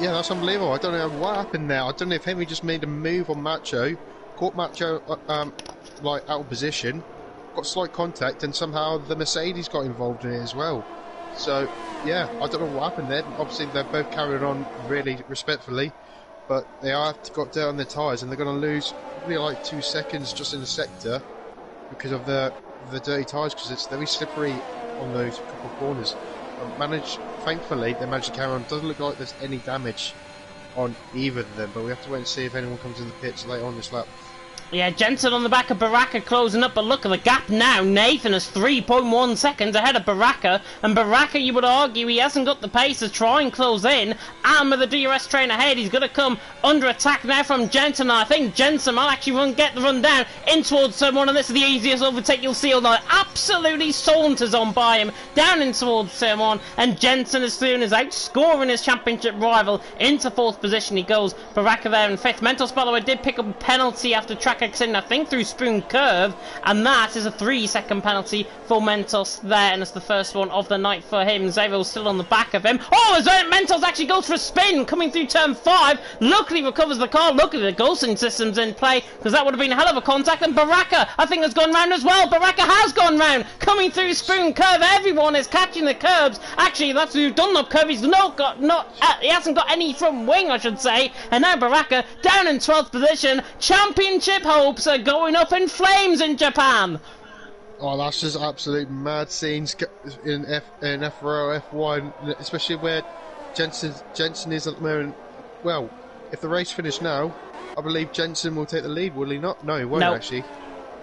Yeah, that's unbelievable. I don't know what happened there. I don't know if Henry just made a move on Macho, caught Macho like out of position, got slight contact, and somehow the Mercedes got involved in it as well. So yeah, I don't know what happened there. Obviously they're both carrying on really respectfully, but they have got dirt on their tyres, and they're going to lose probably like 2 seconds just in the sector because of the dirty tyres, because it's very slippery on those couple of corners. Thankfully they managed to carry on. Doesn't look like there's any damage on either of them, but we have to wait and see if anyone comes in the pits later on this lap. Yeah, Jensen on the back of Baraka closing up, but look at the gap now. Nathan is 3.1 seconds ahead of Baraka, and Baraka, you would argue, he hasn't got the pace to try and close in, and with the DRS train ahead, he's going to come under attack now from Jensen, and I think Jensen might actually get the run down in towards someone, and this is the easiest overtake you'll see all night. Absolutely saunters on by him, down in towards someone, and Jensen as soon as outscoring his championship rival into 4th position he goes. Baraka there in 5th. Mentos, by the way, did pick up a penalty after track accident, I think through Spoon Curve, and that is a 3-second penalty for Mentos there, and it's the first one of the night for him. Zero's still on the back of him. Oh, as Mentos actually goes for a spin coming through turn 5. Luckily recovers the car. Luckily the ghosting system's in play, because that would have been a hell of a contact, and Baraka, I think, has gone round as well. Baraka has gone round, coming through Spoon Curve. Everyone is catching the curbs. Actually, that's through Dunlop Curve. He's he hasn't got any front wing, I should say, and now Baraka down in 12th position. Championship hopes are going up in flames in Japan. Oh, that's just absolute mad scenes in FRL F1, especially where Jensen is at the moment. Well, if the race finished now, I believe Jensen will take the lead, will he not? No, he won't actually.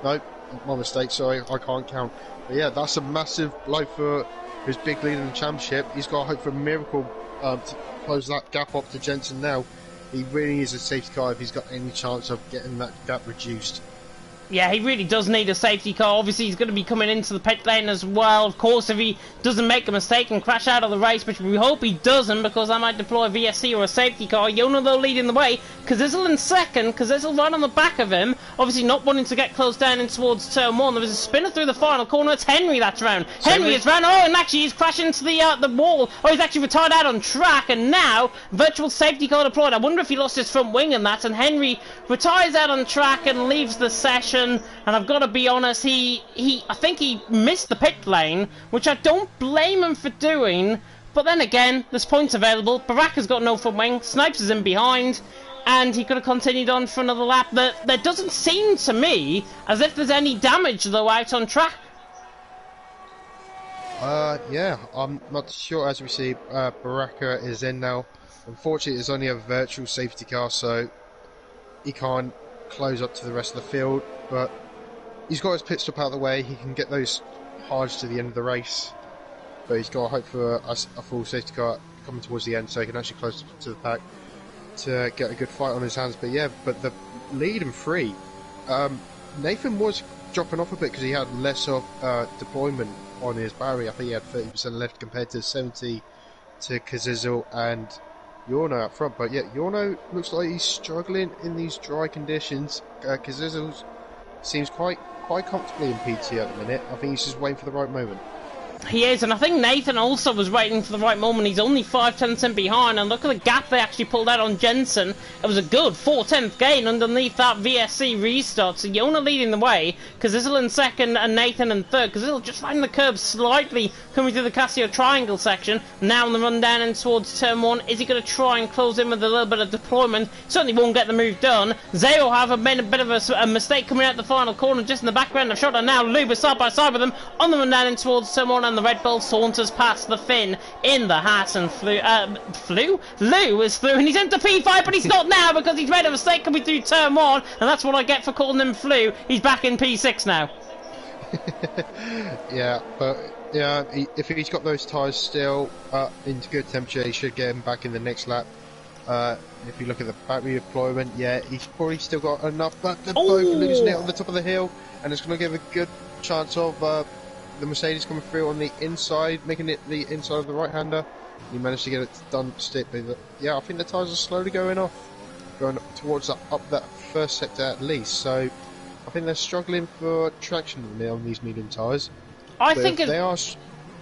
No, my mistake, sorry, I can't count. But yeah, that's a massive blow for his big lead in the championship. He's got to hope for a miracle to close that gap up to Jensen now. He really needs a safety car if he's got any chance of getting that gap reduced. Yeah, he really does need a safety car. Obviously, he's going to be coming into the pit lane as well. Of course, if he doesn't make a mistake and crash out of the race, which we hope he doesn't, because I might deploy a VSC or a safety car. Yona, though, leading the way. Kazizel in second. Kazizel right on the back of him. Obviously, not wanting to get close down in towards turn one. There was a spinner through the final corner. It's Henry that's round. Henry is round. Oh, and actually, he's crashing into the wall. Oh, he's actually retired out on track. And now, virtual safety car deployed. I wonder if he lost his front wing in that. And Henry retires out on track and leaves the session. And I've got to be honest, I think he missed the pit lane, which I don't blame him for doing. But then again, there's points available. Baraka's got no front wing. Snipes is in behind, and he could have continued on for another lap. There doesn't seem to me as if there's any damage though out on track. Yeah, I'm not sure. As we see, Baraka is in now. Unfortunately, it's only a virtual safety car, so he can't close up to the rest of the field, but he's got his pit stop out of the way. He can get those hards to the end of the race, but he's got to hope for a full safety car coming towards the end so he can actually close to the pack to get a good fight on his hands. But yeah, but the lead and free, Nathan was dropping off a bit because he had less of deployment on his battery. I think he had 30% left compared to 70 to Kazizel and Yorno up front, but yeah, Yorno looks like he's struggling in these dry conditions. Kazizel seems quite comfortably in PT at the minute. I think he's just waiting for the right moment. He is, and I think Nathan also was waiting for the right moment. He's only 5/10 behind, and look at the gap they actually pulled out on Jensen. It was a good 4/10 gain underneath that VSC restart. So Yona leading the way, Kazizel in second and Nathan in third. Kazizel just riding the curb slightly, coming through the Casio triangle section. Now on the run down in towards turn one. Is he going to try and close in with a little bit of deployment? Certainly won't get the move done. Zayo have made a bit of a mistake coming out the final corner just in the background of shot, and now Luba side by side with him on the run down in towards turn one. And the Red Bull saunters past the Finn in the hat, and Lou is through, and he's into P5, but he's not now because he's made a mistake coming through turn one, and that's what I get for calling him Flu. He's back in P6 now. Yeah, but yeah, if he's got those tyres still into good temperature, he should get him back in the next lap. If you look at the battery deployment, yeah, he's probably still got enough, but they're both losing it on the top of the hill, and it's going to give a good chance of the Mercedes coming through on the inside, making it the inside of the right-hander. He managed to get it done stick, but yeah, I think the tyres are slowly going towards up that first sector at least. So I think they're struggling for traction on these medium tyres. I think they are.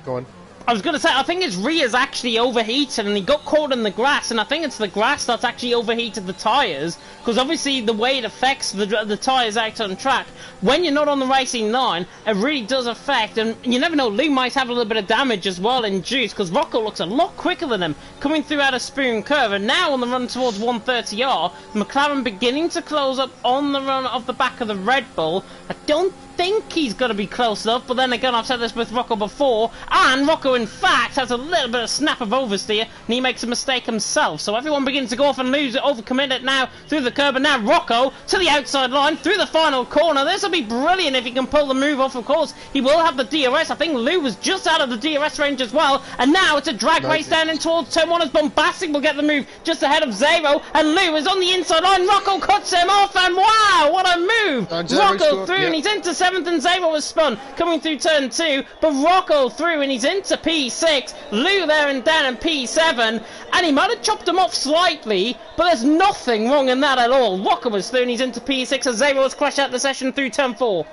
Go on. I was going to say, I think his rear's actually overheated and he got caught in the grass, and I think it's the grass that's actually overheated the tyres, because obviously the way it affects the tyres out on track, when you're not on the racing line, it really does affect, and you never know, Lou might have a little bit of damage as well in juice, because Rocco looks a lot quicker than him, coming through out of Spoon Curve, and now on the run towards 130R, McLaren beginning to close up on the run of the back of the Red Bull. I don't think he's going to be close enough, but then again, I've said this with Rocco before, and Rocco in fact has a little bit of snap of oversteer, and he makes a mistake himself, so everyone begins to go off and lose it, overcommit it now through the curb, and now Rocco to the outside line through the final corner. This will be brilliant if he can pull the move off. Of course, he will have the DRS. I think Lou was just out of the DRS range as well, and now it's a drag race down in towards turn one as Bombastic will get the move just ahead of Zero, and Lou is on the inside line. Rocco cuts him off, and wow, what a move! Rocco through, and he's into 7th, and Zero was spun coming through turn 2, but Rocco through, and he's into P6. Lou there and down in P7, and he might have chopped him off slightly, but there's nothing wrong in that at all. Rocco was through, and he's into P6 as Zero was crashed out the session through turn 4.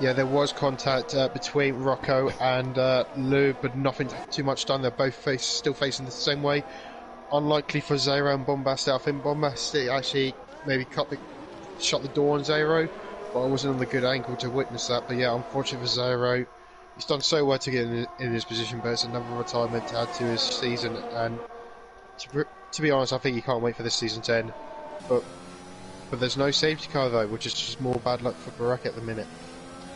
Yeah, there was contact between Rocco and Lou, but nothing too much done. They're both still facing the same way. Unlikely for Zero and Bombastic. I think Bombastic actually maybe shut the door on Zero, but I wasn't on the good angle to witness that. But yeah, unfortunately for Zero, he's done so well to get in his position, but it's another retirement to add to his season. And to be honest, I think he can't wait for this season to end. But there's no safety car though, which is just more bad luck for Barack at the minute.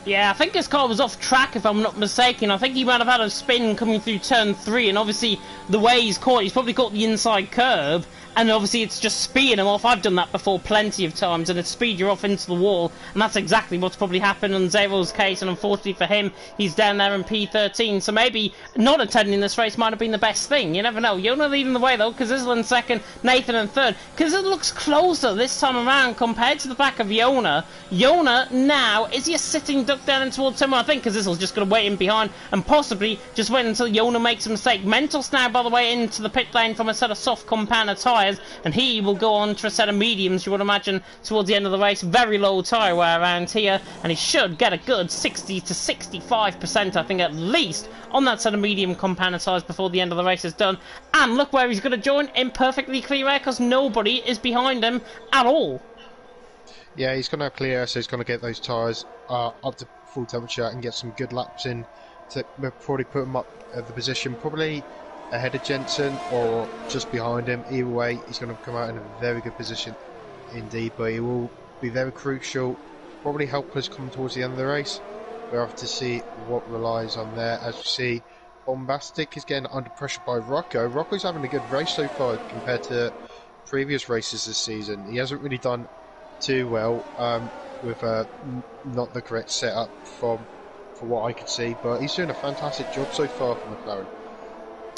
Yeah, I think his car was off track if I'm not mistaken. I think he might have had a spin coming through turn 3, and obviously the way he's probably caught the inside curb, and obviously it's just speeding him off. I've done that before plenty of times, and it's speed you off into the wall, and that's exactly what's probably happened in Zero's case, and unfortunately for him, he's down there in P13, so maybe not attending this race might have been the best thing. You never know. Yona leading the way though, Kazizel in second, Nathan in third. Kazizel looks closer this time around compared to the back of Yona. Yona now, is he a sitting duck down in towards him? I think Kazizel's just going to wait in behind and possibly just wait until Yona makes a mistake. Mentos now, by the way, into the pit lane from a set of soft compounder tyres, and he will go on to a set of mediums, you would imagine, towards the end of the race. Very low tyre wear around here, and he should get a good 60 to 65%, I think, at least, on that set of medium compounder tyres before the end of the race is done. And look where he's going to join, in perfectly clear air, because nobody is behind him at all. Yeah, he's going to have clear air, so he's going to get those tyres up to full temperature and get some good laps in to probably put him up at the position, probably ahead of Jensen or just behind him. Either way, he's going to come out in a very good position indeed, but he will be very crucial, probably help us come towards the end of the race. We'll have to see what relies on there. As we see, Bombastic is getting under pressure by Rocco. Rocco's having a good race so far compared to previous races this season. He hasn't really done too well with not the correct setup for what I could see, but he's doing a fantastic job so far for McLaren.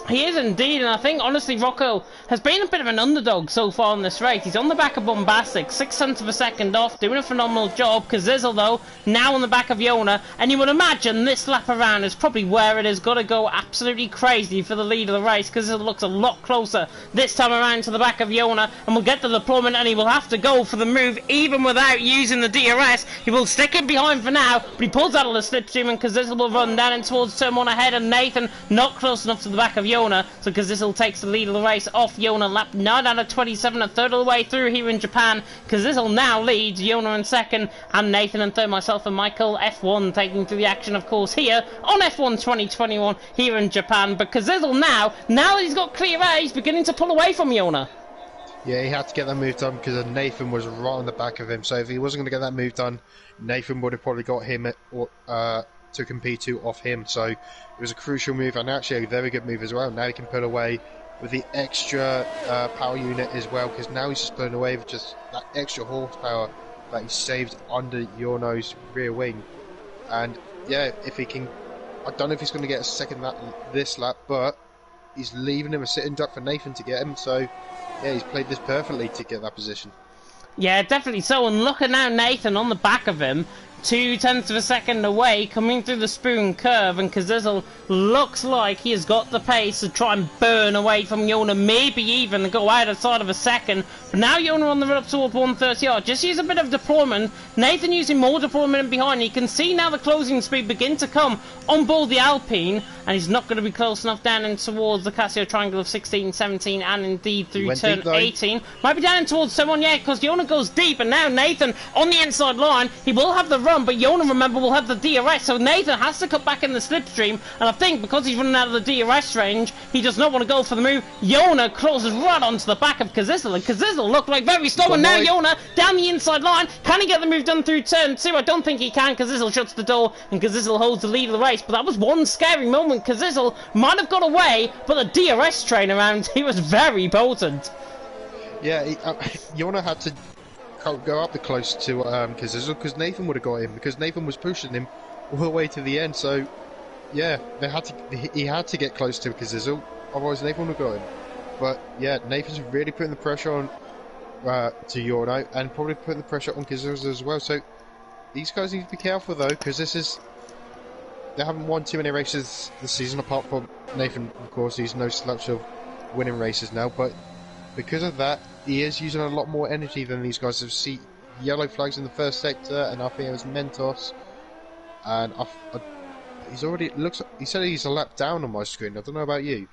He is indeed, and I think, honestly, Rocco has been a bit of an underdog so far in this race. He's on the back of Bombastic, 0.6 of a second off, doing a phenomenal job. Kazizel, though, now on the back of Yona, and you would imagine this lap around is probably where it has got to go absolutely crazy for the lead of the race, because it looks a lot closer this time around to the back of Yona, and will get the deployment, and he will have to go for the move, even without using the DRS. He will stick it behind for now, but he pulls out of the slipstream, and Kazizel will run down in towards turn 1 ahead, and Nathan not close enough to the back of Yona, so Kazizel takes the lead of the race off Yona, lap 9 out of 27, a third of the way through here in Japan. Kazizel now leads, Yona in second, and Nathan in third, myself and Michael F1 taking through the action, of course, here on F1 2021 here in Japan. But Kazizel now that he's got clear air, he's beginning to pull away from Yona. Yeah, he had to get that move done because Nathan was right on the back of him, so if he wasn't going to get that move done, Nathan would have probably got him to compete to off him, so it was a crucial move, and actually a very good move as well. Now he can pull away with the extra power unit as well, because now he's just pulling away with just that extra horsepower that he saved under Yono's rear wing. And yeah, if he can, I don't know if he's going to get a second lap this lap, but he's leaving him a sitting duck for Nathan to get him, so yeah, he's played this perfectly to get that position. Yeah, definitely so, and look at now Nathan on the back of him, 0.2 of a second away, coming through the spoon curve, and Kazizel looks like he has got the pace to try and burn away from Yona, maybe even go out outside of a second. But now Yona on the run up towards 130R, just use a bit of deployment. Nathan using more deployment in behind. You can see now the closing speed begin to come on board the Alpine, and he's not going to be close enough down in towards the Casio triangle of 16, 17, and indeed through turn 18. Might be down in towards someone, yeah, because Yona goes deep, and now Nathan on the inside line. He will have the run, but Yona, remember, will have the DRS, so Nathan has to cut back in the slipstream, and I think because he's running out of the DRS range, he does not want to go for the move. Yona closes right onto the back of Kazizel, and Kazizel looked like very slow, and now Yona down the inside line. Can he get the move done through turn 2? I don't think he can. Kazizel shuts the door, and Kazizel holds the lead of the race, but that was one scary moment. Kazizel might have got away, but the DRS train around, he was very potent. Yeah, Yona had to go up the close to Kazizel, because Nathan would have got him, because Nathan was pushing him all the way to the end. So yeah, he had to get close to Kazizel, otherwise Nathan would have got him. But yeah, Nathan's really putting the pressure on to Yona, and probably putting the pressure on Kazizel as well. So these guys need to be careful though, because they haven't won too many races this season, apart from Nathan, of course. He's no slouch of winning races now, but because of that, he is using a lot more energy than these guys. Have seen yellow flags in the first sector, and I think it was Mentos, and he's already he said he's a lap down on my screen. I don't know about you.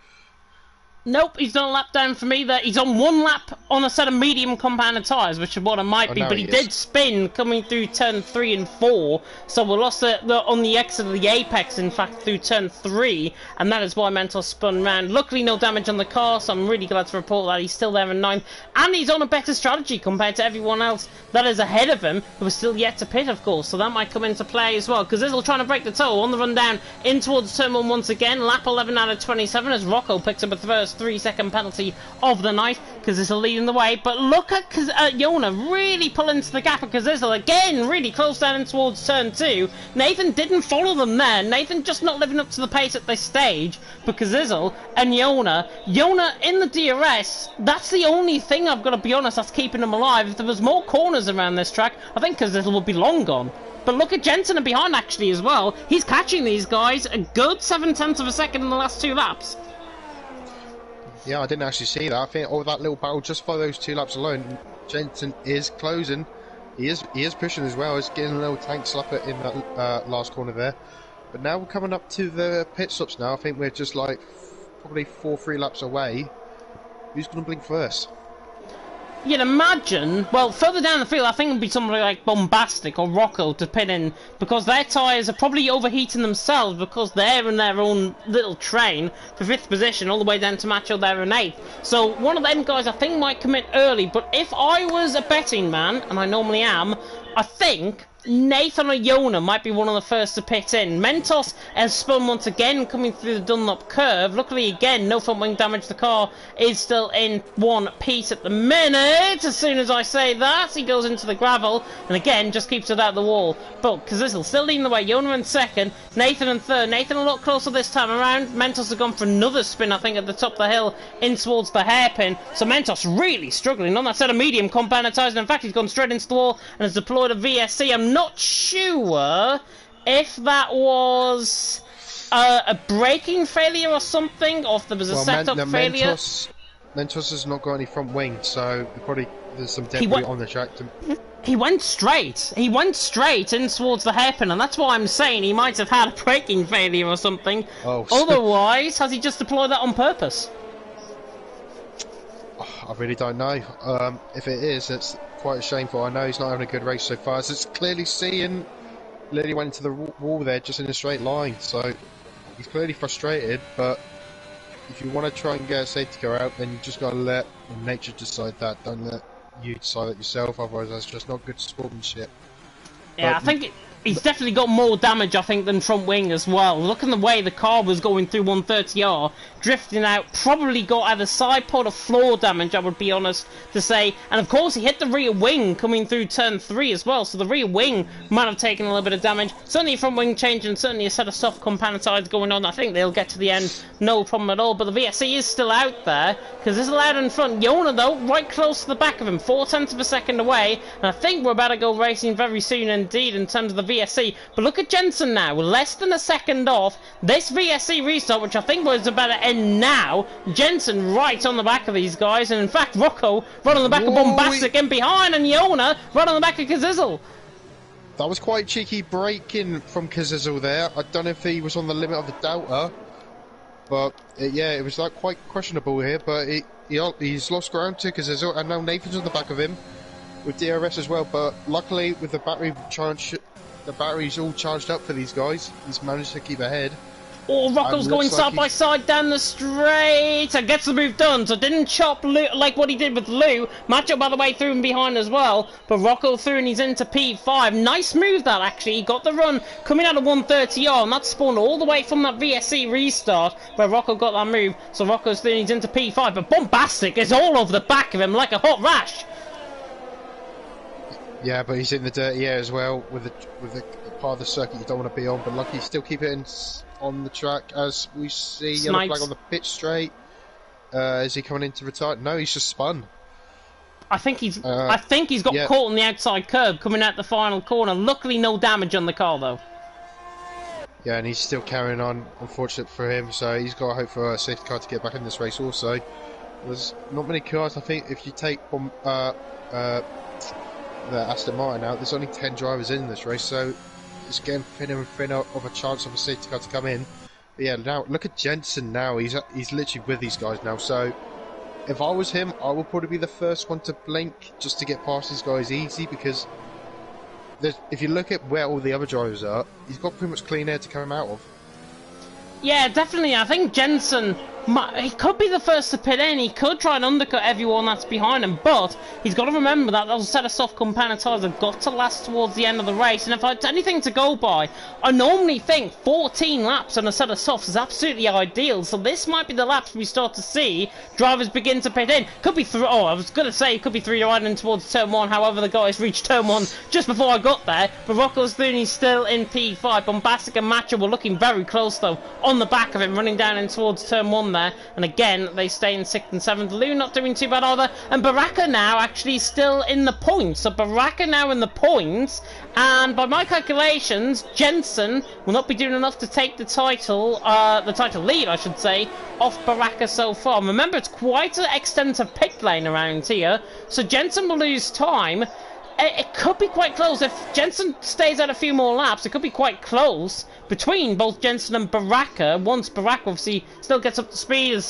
Nope, he's not a lap down for me. He's on one lap on a set of medium compounded tyres, which is what it might be, but he did spin coming through turn 3 and 4, so we lost on the exit of the apex, in fact, through turn 3, and that is why Mentos spun round. Luckily, no damage on the car, so I'm really glad to report that he's still there in 9th, and he's on a better strategy compared to everyone else that is ahead of him, who is still yet to pit, of course, so that might come into play as well, because Kazizel trying to break the toe on the run down in towards turn 1 once again, lap 11 out of 27, as Rocco picks up a first 3-second penalty of the night, because it's a lead leading the way, but look at Yona really pull into the gap of Kazizel again, really close down towards turn 2. Nathan didn't follow them there. Nathan just not living up to the pace at this stage, but Kazizel and Yona in the DRS, that's the only thing, I've got to be honest, that's keeping him alive. If there was more corners around this track, I think Kazizel would be long gone. But look at Jensen behind actually as well. He's catching these guys a good 0.7 of a second in the last 2 laps. Yeah, I didn't actually see that. I think that little battle just for those 2 laps alone, Jensen is closing. He is pushing as well. He's getting a little tank slapper in that last corner there. But now we're coming up to the pit stops now. I think we're just like probably 4-3 laps away. Who's going to blink first? You'd imagine, well, further down the field, I think it would be somebody like Bombastic or Rocco to pit in, because their tyres are probably overheating themselves because they're in their own little train for 5th position all the way down to Macho there in 8th. So one of them guys I think might commit early, but if I was a betting man, and I normally am, I think Nathan or Yona might be one of the first to pit in. Mentos has spun once again coming through the Dunlop curve. Luckily again, no front wing damage. The car is still in one piece at the minute. As soon as I say that, he goes into the gravel and again just keeps it out the wall. But Kazizel still leading the way. Yona in 2nd, Nathan in 3rd. Nathan a lot closer this time around. Mentos have gone for another spin, I think, at the top of the hill in towards the hairpin. So Mentos really struggling on that set of medium compound tyres. In fact, he's gone straight into the wall and has deployed a VSC. I'm not sure if that was a braking failure or something, or if there was a setup failure. Mentos has not got any front wing, so probably there's some debris on the track. He went straight. He went straight in towards the hairpin, and that's why I'm saying he might have had a braking failure or something. Oh. Otherwise, has he just deployed that on purpose? I really don't know. If it is, it's quite shameful. I know he's not having a good race so far. As it's clearly seen, Lily went into the wall there just in a straight line, so he's clearly frustrated. But if you want to try and get a safety car out, then you just got to let nature decide that. Don't let you decide it yourself, otherwise that's just not good sportsmanship. Yeah, I think he's definitely got more damage, I think, than front wing as well. Look at the way the car was going through 130R, drifting out, probably got either side pod or floor damage, I would be honest to say. And of course, he hit the rear wing coming through turn 3 as well, so the rear wing might have taken a little bit of damage. Certainly a front wing change and certainly a set of soft compound sides going on. I think they'll get to the end, no problem at all. But the VSC is still out there, because it's allowed in front. Yona, though, right close to the back of him, 0.4 of a second away. And I think we're about to go racing very soon indeed in terms of the VSC. But look at Jensen now, less than a second off. This VSC restart, which I think was about to end now. Jensen right on the back of these guys. And in fact, Rocco right on the back of Bombastic in behind. And Yona right on the back of Kazizel. That was quite cheeky braking from Kazizel there. I don't know if he was on the limit of the Delta. But yeah, it was like quite questionable here. But he's lost ground to Kazizel. And now Nathan's on the back of him with DRS as well. But luckily with the battery charge, the battery's all charged up for these guys. He's managed to keep ahead. Oh, Rocco's going side by side down the straight and gets the move done. So didn't chop Lou like what he did with Lou. Macho by the way through and behind as well. But Rocco through and he's into P5. Nice move that actually. He got the run coming out of 130R and that spawned all the way from that VSC restart where Rocco got that move. So Rocco's through and he's into P5. But Bombastic is all over the back of him like a hot rash. Yeah, but he's in the dirty air as well with the part of the circuit you don't want to be on. But lucky, still keep it in on the track as we see. Yellow flag on the pit straight. Is he coming in to retire? No, he's just spun. I think he's got caught on the outside curb coming out the final corner. Luckily, no damage on the car though. Yeah, and he's still carrying on. Unfortunate for him, so he's got to hope for a safety car to get back in this race. Also, there's not many cars. I think if you take the Aston Martin out, there's only 10 drivers in this race, so it's getting thinner and thinner of a chance of a safety car to come in. But yeah, now look at Jensen now. He's literally with these guys now. So if I was him, I would probably be the first one to blink just to get past these guys easy, because if you look at where all the other drivers are, he's got pretty much clean air to come out of. Yeah, definitely. I think Jensen He could be the first to pit in. He could try and undercut everyone that's behind him, but he's got to remember that those set of soft compounded tyres have got to last towards the end of the race. And if it's anything to go by, I normally think 14 laps on a set of softs is absolutely ideal. So this might be the laps we start to see drivers begin to pit in. Could be three. Oh, I was going to say it could be three riding towards turn one. However, the guys reached turn one just before I got there. But Rocco's Thuney's still in P5. Bombastic and Macho were looking very close though on the back of him, running down in towards turn one there. And again, they stay in 6th and 7th. Lou not doing too bad either. And Baraka now actually still in the points. So Baraka now in the points. And by my calculations, Jensen will not be doing enough to take the title lead, I should say, off Baraka so far. Remember, it's quite an extensive pit lane around here. So Jensen will lose time. It could be quite close. If Jensen stays out a few more laps, it could be quite close between both Jensen and Baraka. Once Baraka obviously still gets up to speed as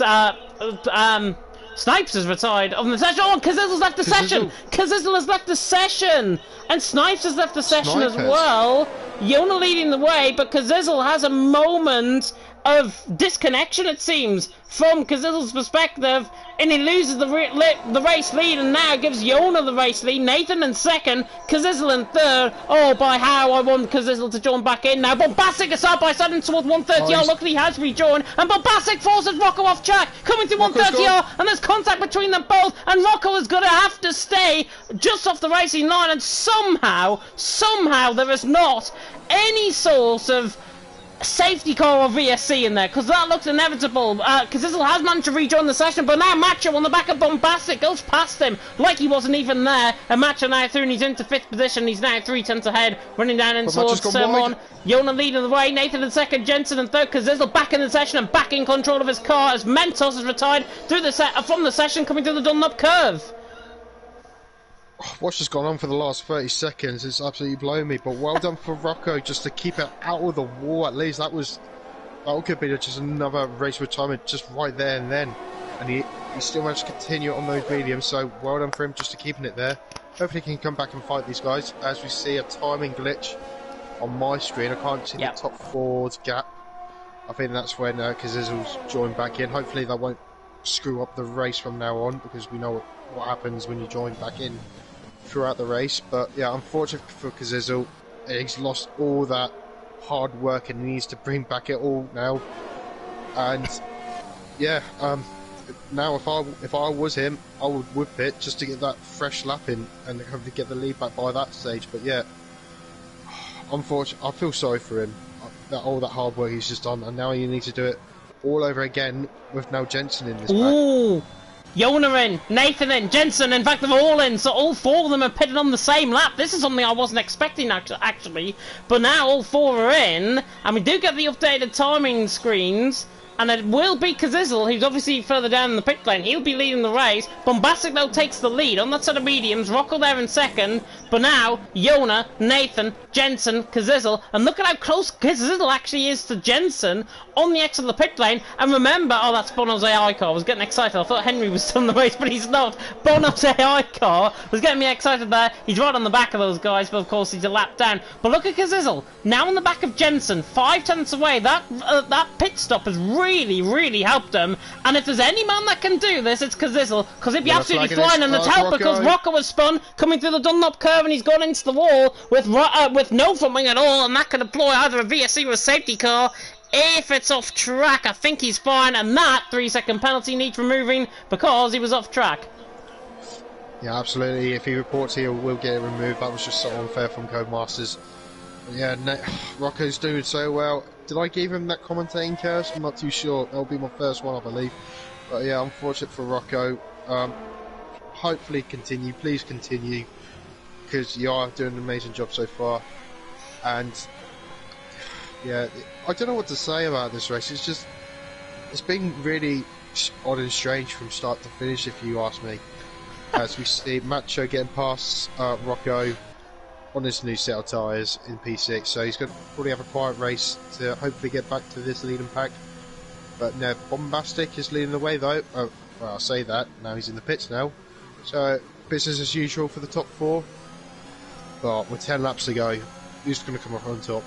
Snipes has retired on the session. Oh, Kazizzle's left the session. Kazizzle has left the session. And Snipes has left the session as well. Yona leading the way, but Kazizzle has a moment of disconnection, it seems, from Kazizzle's perspective, and he loses the race lead, and now gives Yona the race lead. Nathan in second, Kazizzle in third. Oh, by how I want Kazizzle to join back in now. Bombastic is side by side in towards 130R. Luckily, he has rejoined, and Bombastic forces Rocco off track, coming through 130R, and there's contact between them both, and Rocco is going to have to stay just off the racing line, and somehow there is not any sort of safety car or VSC in there, because that looks inevitable. Kazizzle has managed to rejoin the session, but now Macho on the back of Bombastic goes past him like he wasn't even there, and Macho now through and he's into 5th position. He's now 3/10 ahead, running down in towards turn one. Yona leading the way, Nathan in second, Jensen in third, Kazizzle back in the session and back in control of his car as Mentos has retired through the from the session, coming through the Dunlop curve. What's just gone on for the last 30 seconds is absolutely blowing me, but well done for Rocco just to keep it out of the wall at least. That could be just another race retirement just right there and then. And he still managed to continue on those mediums, so well done for him just to keeping it there. Hopefully he can come back and fight these guys. As we see a timing glitch on my screen, I can't see the top four's gap. I think that's when Kazizzle's joined back in. Hopefully that won't screw up the race from now on, because we know what happens when you join back in throughout the race. But yeah, unfortunate for Kazizzle, he's lost all that hard work and he needs to bring back it all now. And yeah, now if I was him, I would pit just to get that fresh lap in and hopefully get the lead back by that stage. But yeah, unfortunately, I feel sorry for him, all that hard work he's just done, and now he needs to do it all over again with now Jensen in this pack. Yona in, Nathan in, Jensen, in fact they're all in, so all four of them are pitted on the same lap. This is something I wasn't expecting actually, but now all four are in, and we do get the updated timing screens, and it will be Kazizzle, who's obviously further down in the pit lane. He'll be leading the race. Bombastic though takes the lead on that set of mediums. Rocco there in second, but now Yona, Nathan, Jensen, Kazizzle, and look at how close Kazizzle actually is to Jensen on the exit of the pit lane. And remember, oh, that's Bono's AI car. I was getting excited. I thought Henry was still in the race, but he's not. Bono's AI car was getting me excited there. He's right on the back of those guys, but of course he's a lap down. But look at Kazizzle now on the back of Jensen, 5/10 away. That pit stop has really helped him. And if there's any man that can do this, it's Kazizzle, because he'd be absolutely flying, and it's helped because Rocco has spun coming through the Dunlop curve, and he's gone into the wall with no front wing at all, and that can deploy either a VSC or a safety car. If it's off track, I think he's fine, and that 3-second penalty needs removing because he was off track. Yeah, absolutely. If he reports, he will get it removed. That was just so unfair from Codemasters. Yeah, Rocco's doing so well. Did I give him that commentating curse? I'm not too sure. That'll be my first one, I believe. But yeah, unfortunate for Rocco. Hopefully continue. Please continue, because you are doing an amazing job so far. And yeah, I don't know what to say about this race. It's been really odd and strange from start to finish, if you ask me. As we see Macho getting past Rocco on his new set of tyres in P6, so he's going to probably have a quiet race to hopefully get back to this leading pack. But no, Bombastic is leading the way though. Well, I'll say that, now he's in the pits now. So, business as usual for the top four. But with 10 laps to go, who's going to come up on top?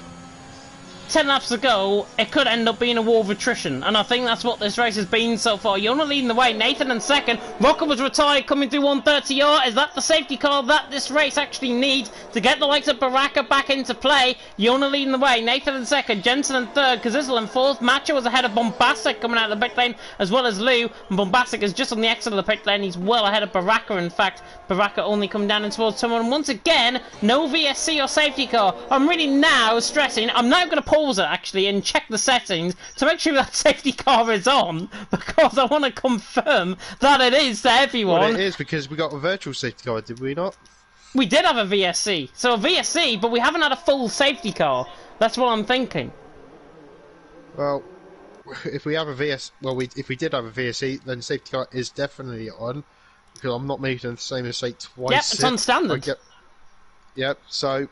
10 laps to go, it could end up being a war of attrition, and I think that's what this race has been so far. Yona leading the way, Nathan in second, Rocker was retired coming through 130R. Is that the safety car that this race actually needs to get the likes of Baraka back into play? Yona leading the way, Nathan in second, Jensen in third, Kazizel in fourth, Macho was ahead of Bombastic coming out of the pit lane, as well as Lou, and Bombastic is just on the exit of the pit lane. He's well ahead of Baraka, in fact. Baraka only coming down in towards someone, and once again, no VSC or safety car. I'm really now stressing, I'm now going to pause it actually and check the settings to make sure that safety car is on, because I want to confirm that it is to everyone. Well, it is, because we got a virtual safety car, did we not? We did have a VSC, so a VSC, but we haven't had a full safety car. That's what I'm thinking. Well, if we have a if we did have a VSC, then safety car is definitely on, because I'm not making the same mistake twice. Yep, it's on standard. Yep, so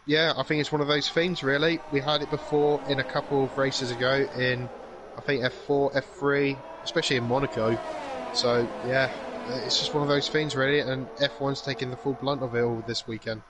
yeah, I think it's one of those things, really. We had it before in a couple of races ago in, I think, F4, F3, especially in Monaco. So yeah, it's just one of those things, really, and F1's taking the full blunt of it all this weekend.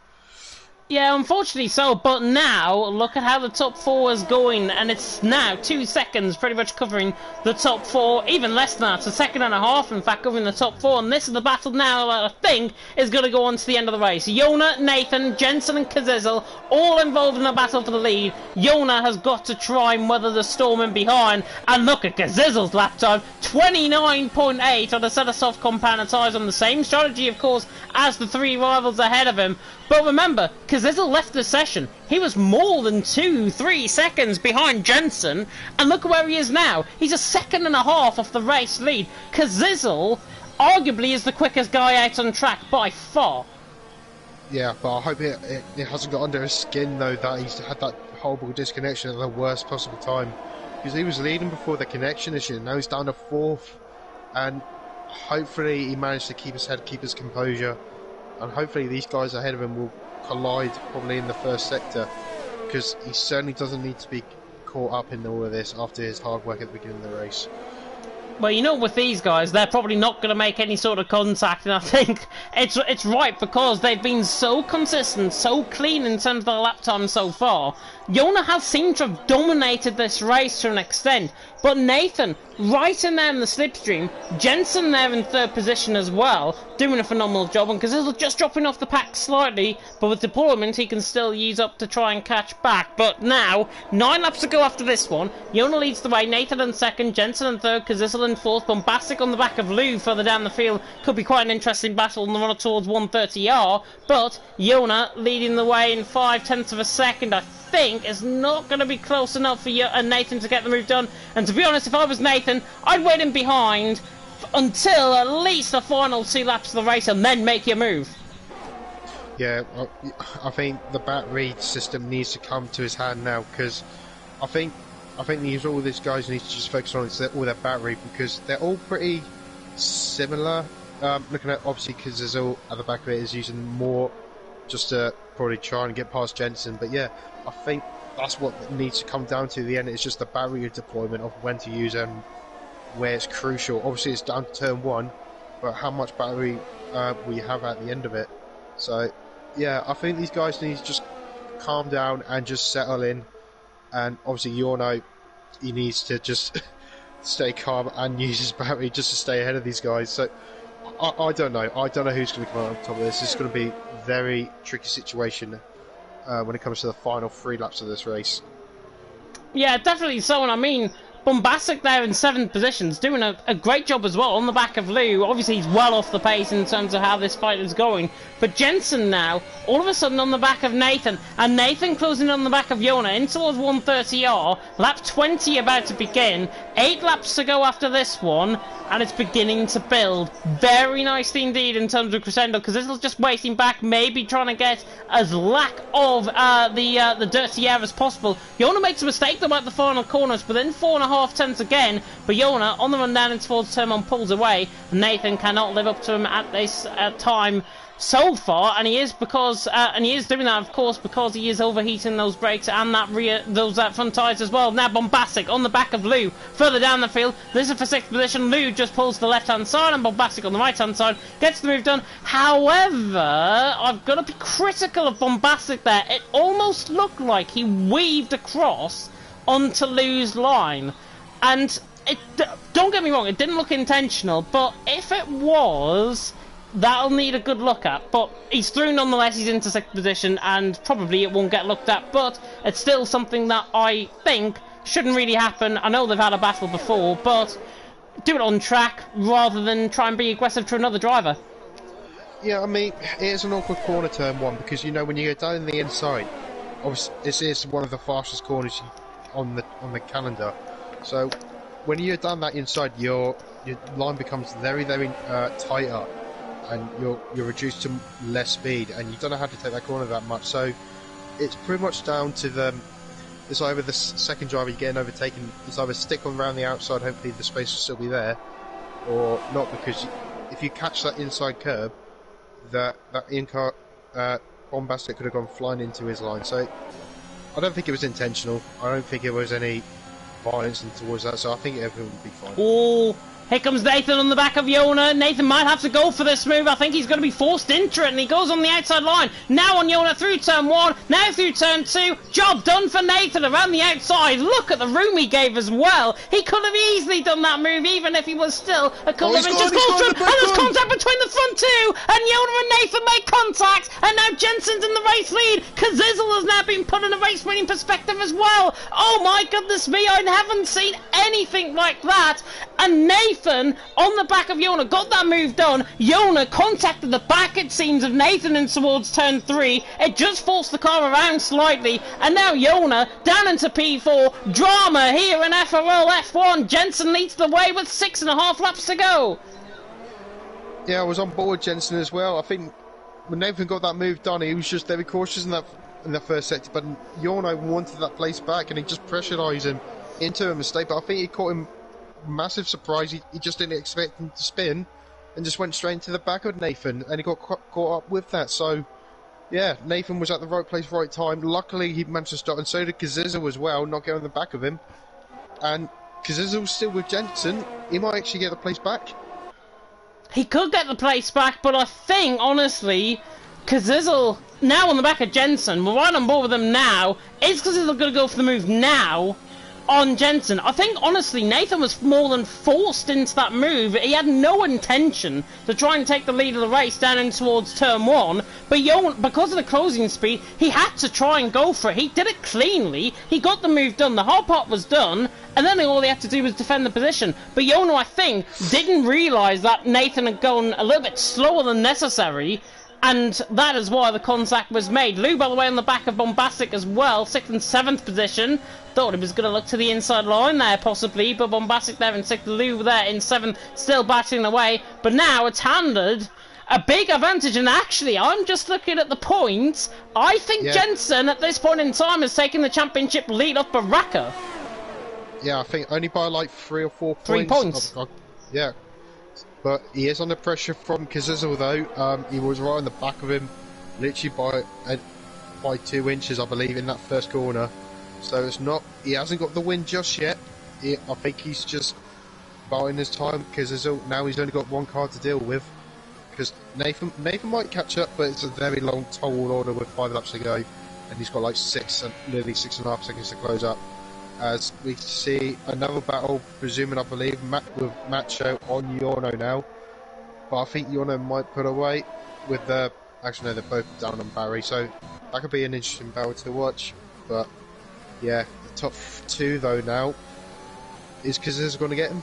Yeah, unfortunately so, but now, look at how the top four is going, and it's now 2 seconds pretty much covering the top four, even less than that, a second and a half, in fact, covering the top four, and this is the battle now that I think is going to go on to the end of the race. Yona, Nathan, Jensen and Kazizel, all involved in a battle for the lead. Yona has got to try and weather the storm in behind, and look at Kazizel's lap time, 29.8 on a set of soft compound tyres, on the same strategy, of course, as the three rivals ahead of him. But remember, Kazizel left the session. He was more than 2-3 seconds behind Jensen, and look at where he is now. He's a second and a half off the race lead. Kazizel arguably is the quickest guy out on track by far. Yeah, but I hope it hasn't got under his skin, though, that he's had that horrible disconnection at the worst possible time. Because he was leading before the connection issue, now he's down to fourth. And hopefully he managed to keep his head, keep his composure. And hopefully these guys ahead of him will collide probably in the first sector, because he certainly doesn't need to be caught up in all of this after his hard work at the beginning of the race. Well, you know, with these guys, they're probably not going to make any sort of contact, and I think it's right, because they've been so consistent, so clean in terms of their lap time so far. Yona has seemed to have dominated this race to an extent, but Nathan, right in there in the slipstream, Jensen there in third position as well, doing a phenomenal job, and Kazizel just dropping off the pack slightly, but with deployment he can still use up to try and catch back. But now, 9 laps to go after this one, Yona leads the way, Nathan in second, Jensen in third, Kazizel in fourth, Bombastic on the back of Lou further down the field. Could be quite an interesting battle on the run towards 130R, but Yona leading the way in 0.5 of a second, I think is not going to be close enough for Nathan to get the move done. And to be honest, if I was Nathan, I'd wait him behind until at least the final 2 laps of the race and then make your move. Yeah, I think the battery system needs to come to his hand now, because I think all these guys need to just focus on all their battery, because they're all pretty similar. Looking at, obviously, because there's all at the back of it is using more just to probably try and get past Jensen, but yeah, I think that's what needs to come down to the end. It's just the battery deployment of when to use them, where it's crucial. Obviously it's down to turn 1, but how much battery we have at the end of it. So yeah, I think these guys need to just calm down and just settle in, and obviously Yorno, he needs to just stay calm and use his battery just to stay ahead of these guys. So I don't know who's going to come out on top of this. It's going to be a very tricky situation when it comes to the final 3 laps of this race. Yeah, definitely so, and I mean, Bombastic there in 7th positions, doing a great job as well on the back of Lou. Obviously he's well off the pace in terms of how this fight is going, but Jensen now all of a sudden on the back of Nathan, and Nathan closing on the back of Yona in towards 130R. Lap 20 about to begin, 8 laps to go after this one, and it's beginning to build very nicely indeed in terms of crescendo, because this is just waiting back, maybe trying to get as lack of the dirty air as possible. Yona makes a mistake though at the final corners, but then 4.5 6.5 tenths again, but Yona on the run down and towards turn 1 pulls away. Nathan cannot live up to him at this time so far, and he is doing that, of course, because he is overheating those brakes and those front tyres as well. Now Bombastic on the back of Lou, further down the field. This is for 6th position. Lou just pulls to the left-hand side, and Bombastic on the right-hand side gets the move done. However, I've got to be critical of Bombastic there. It almost looked like he weaved across onto Lou's line, and don't get me wrong, it didn't look intentional, but if it was, that'll need a good look at. But he's through nonetheless. He's into 6th position, and probably it won't get looked at, but it's still something that I think shouldn't really happen. I know they've had a battle before, but do it on track rather than try and be aggressive to another driver. Yeah, I mean, it is an awkward corner turn 1, because you know when you go down the inside, obviously this is one of the fastest corners on the calendar, so when you're down that inside, your line becomes very, very tighter, and you're reduced to less speed, and you don't know how to take that corner that much. So it's pretty much down to it's either the second driver you're getting overtaken, it's either stick on around the outside, hopefully the space will still be there, or not, because if you catch that inside curb, that in-car Bombastic could have gone flying into his line. So I don't think it was intentional. I don't think it was any violence towards that, so I think everyone would be fine. Oh, here comes Nathan on the back of Yona. Nathan might have to go for this move. I think he's going to be forced into it, and he goes on the outside line. Now on Yona through turn 1, now through turn 2. Job done for Nathan around the outside. Look at the room he gave as well. He could have easily done that move, even if he was still a couple of inches closer. And there's contact between the front two, and Yona and Nathan make contact, and now Jensen's in the race lead. Kazizel has now been put in a race winning perspective as well. Oh my goodness me, I haven't seen anything like that. And Nathan on the back of Yona got that move done. Yona contacted the back, it seems, of Nathan in towards turn 3. It just forced the car around slightly, and now Yona down into P4. Drama here in FRL F1. Jensen leads the way with 6.5 laps to go. Yeah, I was on board Jensen as well. I think when Nathan got that move done, he was just very cautious in that first sector, but Yona wanted that place back, and he just pressurised him into a mistake. But I think he caught him massive surprise. He just didn't expect him to spin, and just went straight into the back of Nathan, and he got caught up with that. So yeah, Nathan was at the right place, right time. Luckily he managed to stop, and so did Kazizel as well, not getting on the back of him. And Kazizel's still with Jensen. He might actually get the place back. He could get the place back, but I think honestly Kazizel now on the back of Jensen, we're right on board with him now. Is Kazizel going to go for the move now on Jensen? I think honestly Nathan was more than forced into that move. He had no intention to try and take the lead of the race down in towards turn 1, but because of the closing speed, he had to try and go for it. He did it cleanly, he got the move done, the hard part was done, and then all he had to do was defend the position. But Yona, I think, didn't realise that Nathan had gone a little bit slower than necessary, and that is why the contact was made. Lou, by the way, on the back of Bombastic as well, 6th and 7th position. Thought he was going to look to the inside line there, possibly, but Bombastic there in 6th, Lou there in 7th, still battling away. But now it's handed a big advantage, and actually, I'm just looking at the points. I think Jensen, at this point in time, has taken the championship lead off Baraka. Yeah, I think only by like 3 or 4 points. 3 points. Yeah. But he is under pressure from Kazizel though. He was right on the back of him, literally by 2 inches, I believe, in that first corner. So it's not. He hasn't got the win just yet. I think he's just buying his time. Kazizel now he's only got 1 car to deal with. Because Nathan might catch up, but it's a very long tall order with 5 laps to go, and he's got like nearly 6.5 seconds to close up. As we see another battle, presuming, I believe, with Macho on Yorno now. But I think Yorno might put away with the... Actually, no, they're both down on Barry, so that could be an interesting battle to watch. But, yeah, the top 2, though, now. Is Kazizel going to get him?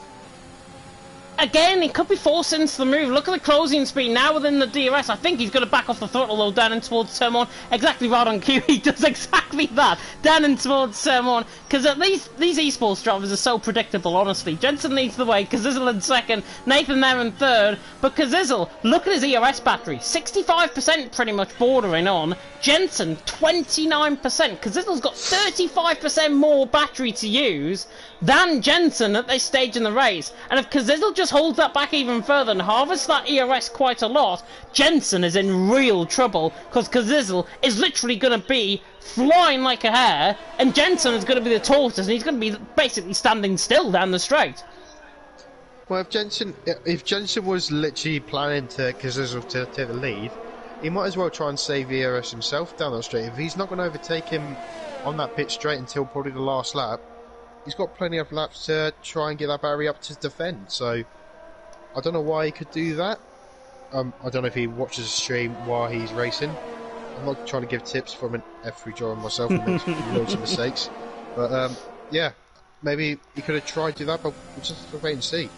Again, he could be forced into the move. Look at the closing speed now within the DRS. I think he's going to back off the throttle though, down in towards turn 1. Exactly right on cue. He does exactly that. Down in towards turn 1. Because these esports drivers are so predictable, honestly. Jensen leads the way. Kazizel in second. Nathan there in third. But Kazizel, look at his ERS battery. 65% pretty much bordering on. Jensen, 29%. Kazizel's got 35% more battery to use than Jensen at this stage in the race. And if Kazizel just holds that back even further and harvests that ERS quite a lot, Jensen is in real trouble, because Kazizel is literally going to be flying like a hare, and Jensen is going to be the tortoise, and he's going to be basically standing still down the straight. Well, if Jensen was literally planning to Kazizel to take the lead, he might as well try and save ERS himself down that straight. If he's not going to overtake him on that pit straight until probably the last lap, he's got plenty of laps to try and get that battery up to defend. So I don't know why he could do that. I don't know if he watches the stream while he's racing. I'm not trying to give tips from an F3 driver myself and makes loads of mistakes. But yeah, maybe he could have tried to do that, but we'll just have to wait and see.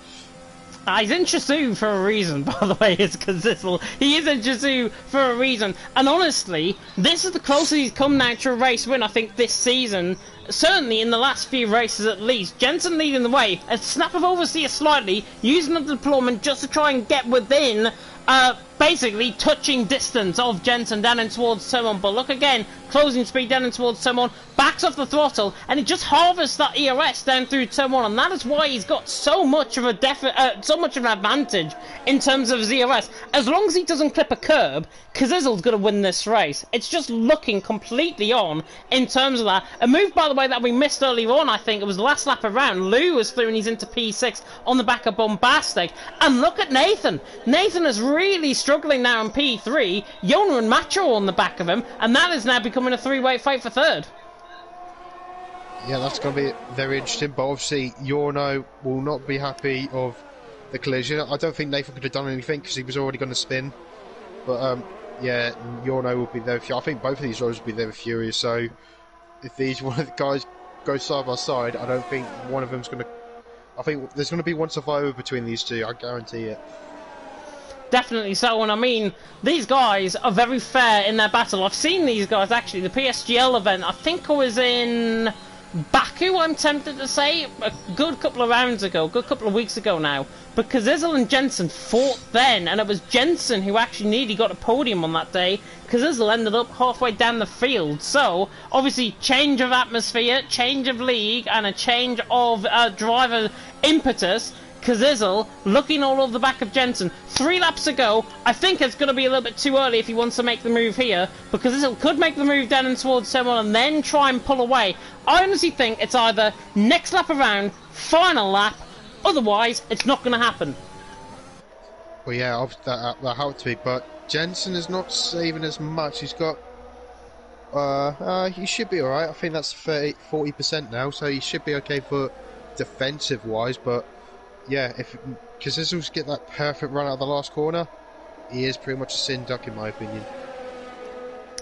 He's in Chasu for a reason, by the way, it's Kazizel. He is in Chasu for a reason. And honestly, this is the closest he's come now to a race win, I think, this season. Certainly in the last few races at least. Jensen leading the way. A snap of oversteer slightly, using the deployment just to try and get within, basically touching distance of Jensen down in towards turn 1. But look again, closing speed down in towards turn 1, backs off the throttle, and he just harvests that ERS down through turn 1, and that is why he's got so much of a so much of an advantage in terms of his ERS. As long as he doesn't clip a curb, Kazizel's going to win this race. It's just looking completely on in terms of that. A move, by the way, that we missed earlier on, I think it was the last lap around. Lou was through and he's into P6 on the back of Bombastic. And look at Nathan. Nathan is really struggling now in P3. Yona and Macho on the back of him, and that is now becoming a three-way fight for third. Yeah, that's going to be very interesting, but obviously Yorno will not be happy of the collision. I don't think Nathan could have done anything because he was already going to spin. But yeah, Yorno will be there. I think both of these drivers will be there furious. So if one of the guys go side by side, I don't think one of them's going to. I think there's going to be one survivor between these two. I guarantee it. Definitely so, and I mean, these guys are very fair in their battle. I've seen these guys actually, the PSGL event, I think I was in Baku, I'm tempted to say, a good couple of rounds ago, good couple of weeks ago now. But Kazizel and Jensen fought then, and it was Jensen who actually nearly got a podium on that day. Kazizel ended up halfway down the field. So, obviously, change of atmosphere, change of league, and a change of driver impetus. Kazizel looking all over the back of Jensen. 3 laps ago, I think it's going to be a little bit too early if he wants to make the move here, but Kazizel could make the move down and towards someone and then try and pull away. I honestly think it's either next lap around, final lap, otherwise it's not going to happen. Well, yeah, that had to be, but Jensen is not saving as much. He's got he should be alright. I think that's 40% now, so he should be okay for defensive wise, but yeah, if Kazizel's get that perfect run out of the last corner, he is pretty much a sin duck in my opinion.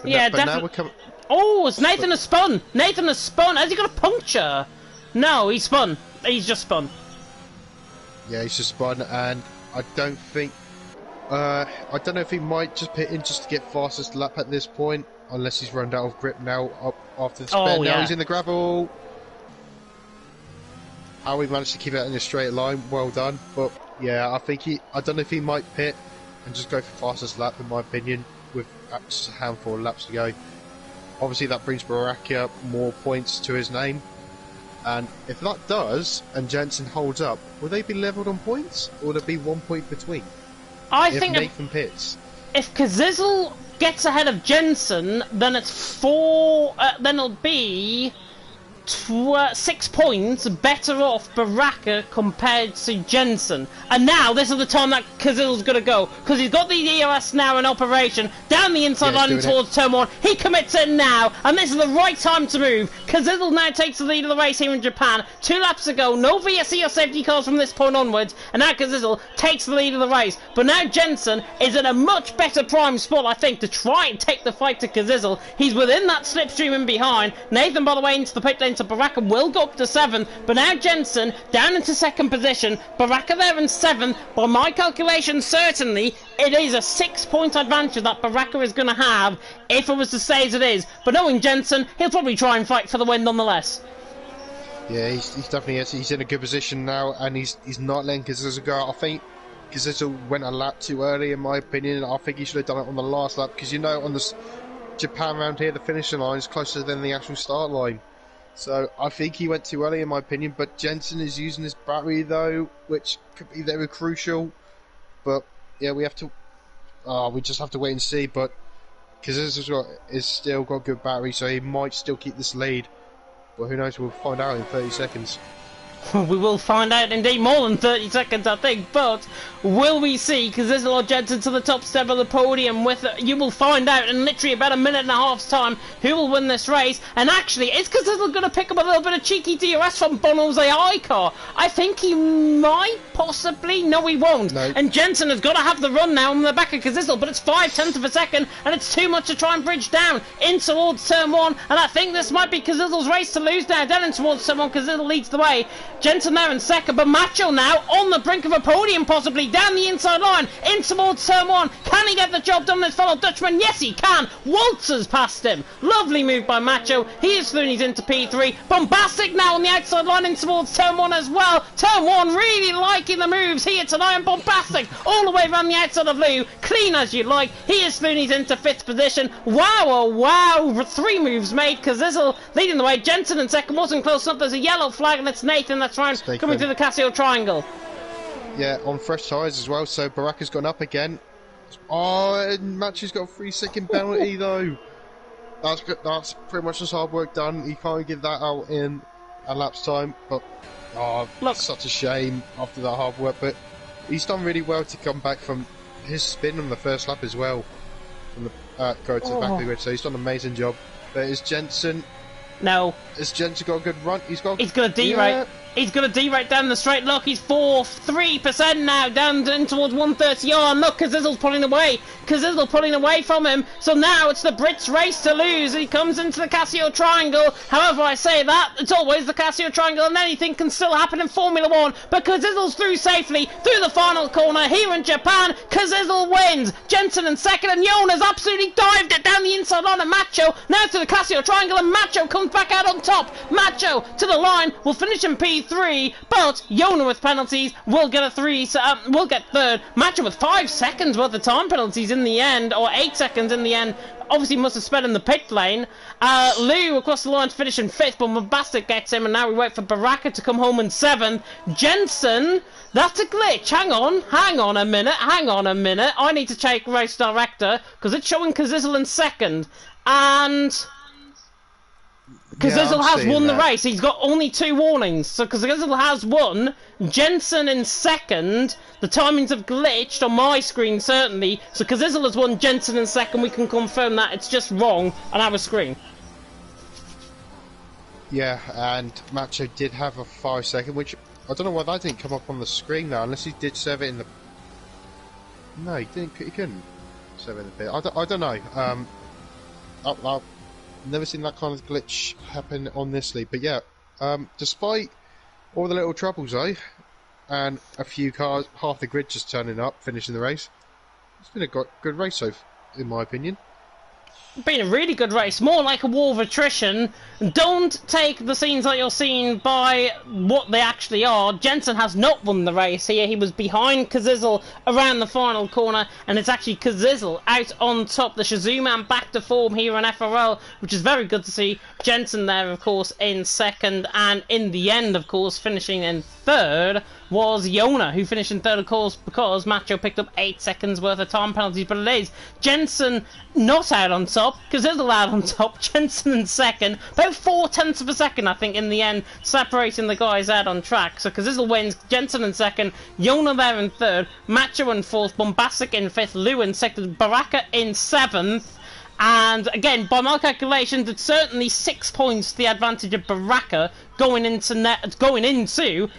But yeah, definitely. Oh, it's Nathan has spun! Nathan has spun! Has he got a puncture? No, he spun. He's just spun. Yeah, he's just spun, and I don't think. I don't know if he might just pit in just to get fastest lap at this point, unless he's run out of grip now up after the spin. Oh, yeah. Now he's in the gravel. How he managed to keep it in a straight line, well done. But yeah, I don't know if he might pit and just go for fastest lap in my opinion, with just a handful of laps to go. Obviously that brings Baraka more points to his name, and if that does, and Jensen holds up, will they be levelled on points, or will there be 1 point between? I think Nathan pits. If Kazizel gets ahead of Jensen, then it's 4. Then it'll be 6 points better off Baraka compared to Jensen. And now this is the time that Kazizel's going to go, because he's got the EOS now in operation, down the inside line towards turn 1. He commits it now, and this is the right time to move. Kazizel now takes the lead of the race here in Japan. 2 laps to go, no VSE or safety cars from this point onwards, and now Kazizel takes the lead of the race. But now Jensen is in a much better prime spot, I think, to try and take the fight to Kazizel. He's within that slipstream in behind. Nathan, by the way, into the pit lane, so Baraka will go up to 7th, but now Jensen down into 2nd position. Baraka there in 7th. By my calculation, certainly it is a 6-point advantage that Baraka is going to have if it was to stay as it is. But knowing Jensen, he'll probably try and fight for the win nonetheless. Yeah, he's definitely he's in a good position now, and he's not letting Kazizel go. I think Kazizel went a lap too early, in my opinion. I think he should have done it on the last lap, because you know on the Japan round here, the finishing line is closer than the actual start line. So I think he went too early, in my opinion. But Jensen is using his battery though, which could be very crucial. But yeah, we just have to wait and see. But Kazizel is still got good battery, so he might still keep this lead. But who knows? We'll find out in 30 seconds. We will find out indeed, more than 30 seconds I think, but will we see Kazizel or Jensen to the top step of the podium with you will find out in literally about a minute and a half's time who will win this race. And actually, is Kazizel going to pick up a little bit of cheeky DRS from Bono's AI car? I think he might, possibly. No, he won't. No. And Jensen has got to have the run now on the back of Kazizel, but it's 5/10 of a second, and it's too much to try and bridge down in towards turn 1, and I think this might be Kazizel's race to lose now. Down in towards turn 1, Kazizel leads the way. Jensen there in 2nd, but Macho now on the brink of a podium, possibly down the inside line, in towards turn 1. Can he get the job done, this fellow Dutchman? Yes, he can. Waltzes past him. Lovely move by Macho. He is through, he's into P3. Bombastic now on the outside line in towards turn 1 as well. Turn 1 really liking the moves here tonight, and Bombastic all the way around the outside of Lou. Clean as you like. He is through, he's into 5th position. Wow, oh wow. 3 moves made. Kazizel leading the way. Jensen in 2nd wasn't close enough. There's a yellow flag, and it's Nathan that's round coming through the Casio triangle. Yeah, on fresh tyres as well, so Baraka's gone up again. Oh, and Match's got a 3-second penalty though. That's pretty much just hard work done. He can't give that out in a lap's time, but look, such a shame after that hard work. But he's done really well to come back from his spin on the first lap as well, from the go to the back of the grid. So he's done an amazing job. But is Jensen? No. Has Jensen got a good run? He's going to derate. Yeah. He's going to derate down the straight. Look, he's 3% now, down towards 130. Oh, and look, Kazizel's pulling away. Kazizel pulling away from him. So now it's the Brits' race to lose. He comes into the Casio triangle. However, I say that, it's always the Casio triangle, and anything can still happen in Formula 1. But Kazizel's through safely, through the final corner here in Japan. Kazizel wins. Jensen in 2nd, and Jonas absolutely dived it down the inside line of Macho. Now to the Casio triangle, and Macho comes back out on top. Macho to the line, will finish in P3, but Yona with penalties will get will get 3rd. Macho with 5 seconds worth of time penalties in the end, or 8 seconds in the end. Obviously must have sped in the pit lane. Lou across the line to finish in 5th, but Bombastic gets him, and now we wait for Baraka to come home in 7th. Jensen, that's a glitch. Hang on a minute. I need to check race director, because it's showing Kazizel in 2nd, and Kazizel has won the race. He's got only 2 warnings. So Kazizel has won. Jensen in 2nd. The timings have glitched on my screen, certainly. So Kazizel has won, Jensen in 2nd. We can confirm that. It's just wrong on our screen. Yeah, and Macho did have a 5-second, which I don't know why that didn't come up on the screen now, unless he did serve it in the... No, he didn't. He couldn't serve it in the pit. I don't know. I've never seen that kind of glitch happen on this league, but yeah, despite all the little troubles though, and a few cars, half the grid just turning up, finishing the race, it's been a good race in my opinion. Been a really good race, more like a war of attrition. Don't take the scenes that you're seeing by what they actually are. Jensen has not won the race here. He was behind Kazizel around the final corner, and it's actually Kazizel out on top. The Shizuman back to form here in FRL, which is very good to see. Jensen there, of course, in 2nd, and in the end, of course, finishing in 3rd was Yona, who finished in 3rd, of course, because Macho picked up 8 seconds worth of time penalties. But it is Jensen not out on top. top, Kazizel out on top, Jensen in second, about 0.4 of a second, I think, in the end, separating the guys out on track. So Kazizel wins, Jensen in second, Yona there in third, Macho in fourth, Bombastic in fifth, Lou in sixth, Baraka in seventh. And again, by my calculations, it's certainly 6 points to the advantage of Baraka going into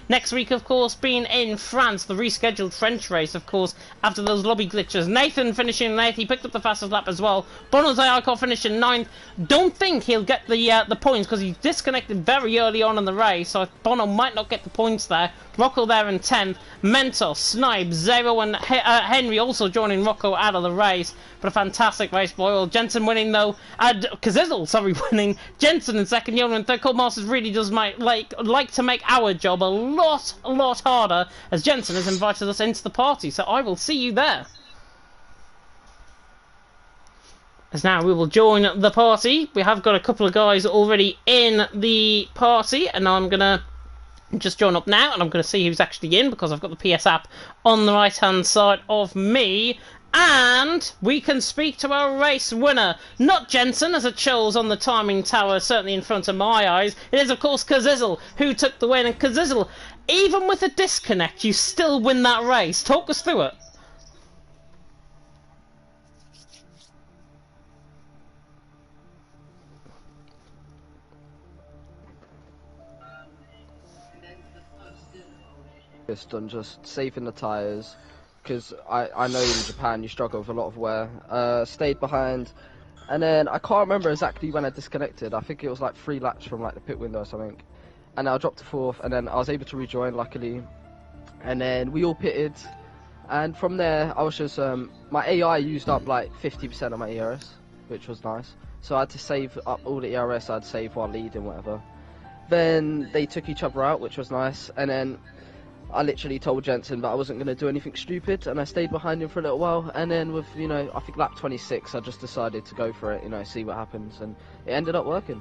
next week, of course, being in France, the rescheduled French race, of course, after those lobby glitches. Nathan finishing in 8th, he picked up the fastest lap as well. Bono Zayako finishing 9th. Don't think he'll get the points because he disconnected very early on in the race, so Bono might not get the points there. Rocco there in 10th. Mentos, Snipe, Zero and Henry also joining Rocco out of the race. But a fantastic race by all. Jensen winning though. Kazizel, sorry, winning. Jensen in second, Yona in third. Cold Masters really does like to make our job a lot harder, as Jensen has invited us into the party. So I will see you there. As now we will join the party. We have got a couple of guys already in the party, and I'm gonna just join up now, and I'm going to see who's actually in because I've got the PS app on the right hand side of me. And we can speak to our race winner. Not Jensen, as it shows on the timing tower, certainly in front of my eyes. It is, of course, Kazizel who took the win. And Kazizel, even with a disconnect, you still win that race. Talk us through it. On just saving the tyres, because I know in Japan you struggle with a lot of wear. Stayed behind, and then I can't remember exactly when I disconnected. I think it was like 3 laps from like the pit window or something, and I dropped to 4th, and then I was able to rejoin luckily, and then we all pitted, and from there I was just my AI used up like 50% of my ERS, which was nice, so I had to save up all the ERS I'd save while leading, whatever. Then they took each other out, which was nice, and then I literally told Jensen that I wasn't going to do anything stupid, and I stayed behind him for a little while, and then with, you know, I think lap 26, I just decided to go for it, you know, see what happens, and it ended up working.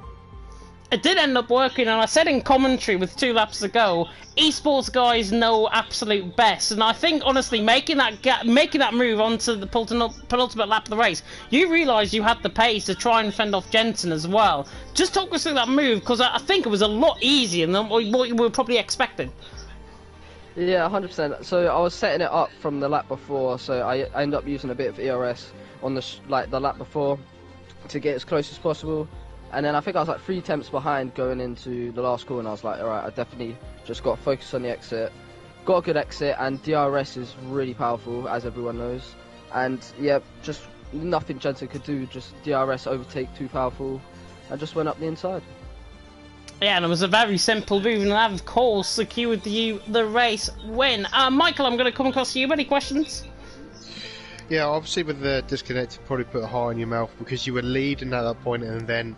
It did end up working, and I said in commentary with 2 laps to go, esports guys know absolute best, and I think honestly making that move onto the penultimate lap of the race, you realised you had the pace to try and fend off Jensen as well. Just talk us through that move, because I think it was a lot easier than what you were probably expecting. Yeah, 100%. So I was setting it up from the lap before, so I ended up using a bit of ERS on the lap before to get as close as possible. And then I think I was like 3 temps behind going into the last corner, and I was like, alright, I definitely just got to focus on the exit. Got a good exit, and DRS is really powerful, as everyone knows. And yeah, just nothing Jensen could do, just DRS overtake too powerful, and just went up the inside. Yeah, and it was a very simple move, and that, of course, secured you the race win. Michael, I'm going to come across to you. Any questions? Yeah, obviously with the disconnect, you probably put a heart in your mouth because you were leading at that point, and then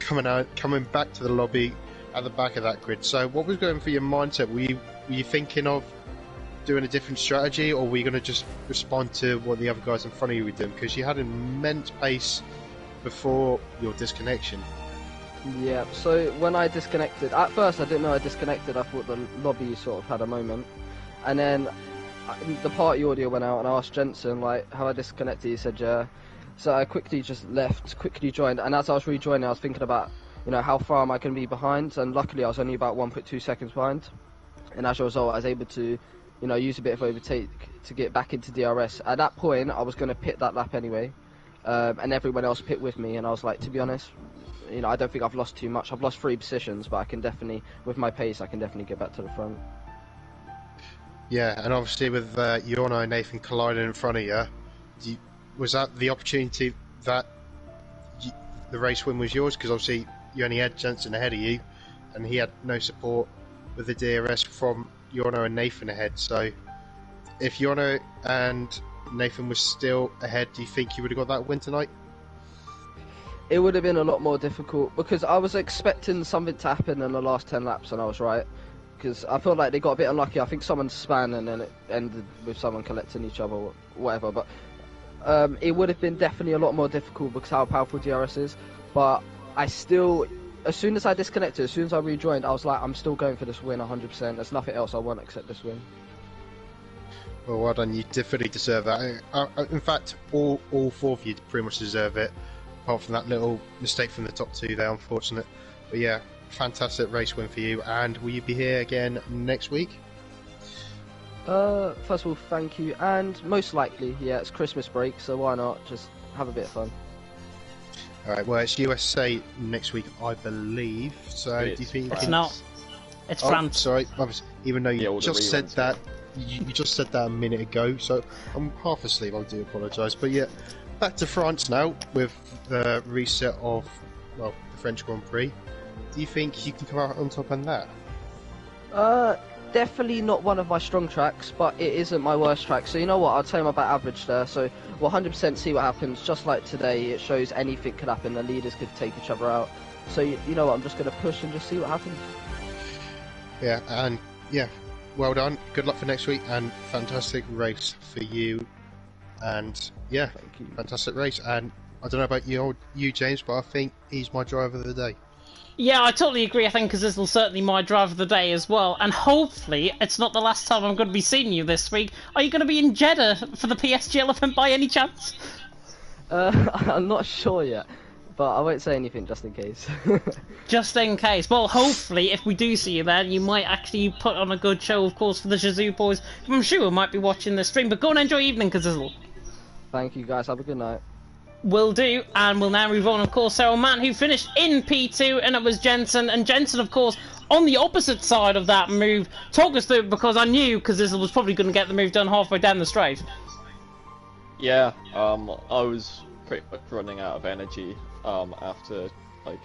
coming back to the lobby at the back of that grid. So, what was going through your mindset? Were you thinking of doing a different strategy, or were you going to just respond to what the other guys in front of you were doing? Because you had immense pace before your disconnection. Yeah, so when I disconnected, at first I didn't know I disconnected, I thought the lobby sort of had a moment, and then the party audio went out and I asked Jensen like how I disconnected. He said yeah, so I quickly just left, quickly joined, and as I was rejoining I was thinking about, you know, how far am I going to be behind, and luckily I was only about 1.2 seconds behind, and as a result I was able to, you know, use a bit of overtake to get back into DRS. At that point I was going to pit that lap anyway, and everyone else pit with me, and I was like, to be honest, you know, I don't think I've lost too much. I've lost 3 positions, but I can definitely, with my pace, I can definitely get back to the front. Yeah, and obviously with Yorno and Nathan colliding in front of you, was that the opportunity that the race win was yours? Because obviously you only had Jensen ahead of you, and he had no support with the DRS from Yorno and Nathan ahead. So if Yorno and Nathan was still ahead, do you think you would have got that win tonight? It would have been a lot more difficult, because I was expecting something to happen in the last 10 laps, and I was right. Because I feel like they got a bit unlucky. I think someone span and then it ended with someone collecting each other or whatever. But it would have been definitely a lot more difficult because how powerful DRS is. But I still, as soon as I disconnected, as soon as I rejoined, I was like, I'm still going for this win 100%. There's nothing else I want except this win. Well done. You definitely deserve that. In fact, all four of you pretty much deserve it, apart from that little mistake from the top two there, unfortunate. But yeah, fantastic race win for you. And will you be here again next week? First of all, thank you, and most likely, yeah, it's Christmas break, so why not just have a bit of fun. Alright, well, it's USA next week, I believe. So, do you think you It's can... not. It's Oh, France. sorry, even though you all the just said reruns, that, you just said that a minute ago, so I'm half asleep, I do apologise. But yeah, back to France now, with the reset of, well, the French Grand Prix. Do you think you can come out on top on that? Definitely not one of my strong tracks, but it isn't my worst track. So you know what? I'll tell you about average there. So we'll 100% see what happens. Just like today, it shows anything could happen. The leaders could take each other out. So you know what? I'm just going to push and just see what happens. Yeah, and yeah, well done. Good luck for next week, and fantastic race for you. And yeah, Thank you. fantastic race. And I don't know about you, James, but I think he's my driver of the day. Yeah, I totally agree. I think Kazizzle's certainly my driver of the day as well. And hopefully, it's not the last time I'm going to be seeing you this week. Are you going to be in Jeddah for the PSGL event by any chance? I'm not sure yet, but I won't say anything just in case. Just in case. Well, hopefully, if we do see you there, you might actually put on a good show, of course, for the Shazoo boys. I'm sure we might be watching the stream. But go and enjoy your evening, Kazizzle. Thank you guys. Have a good night. Will do, and we'll now move on, of course, to our man who finished in P2, and it was Jensen. And Jensen, of course, on the opposite side of that move. Talk us through it, because I knew Kazizzle was probably going to get the move done halfway down the straight. Yeah, I was pretty much running out of energy after, like,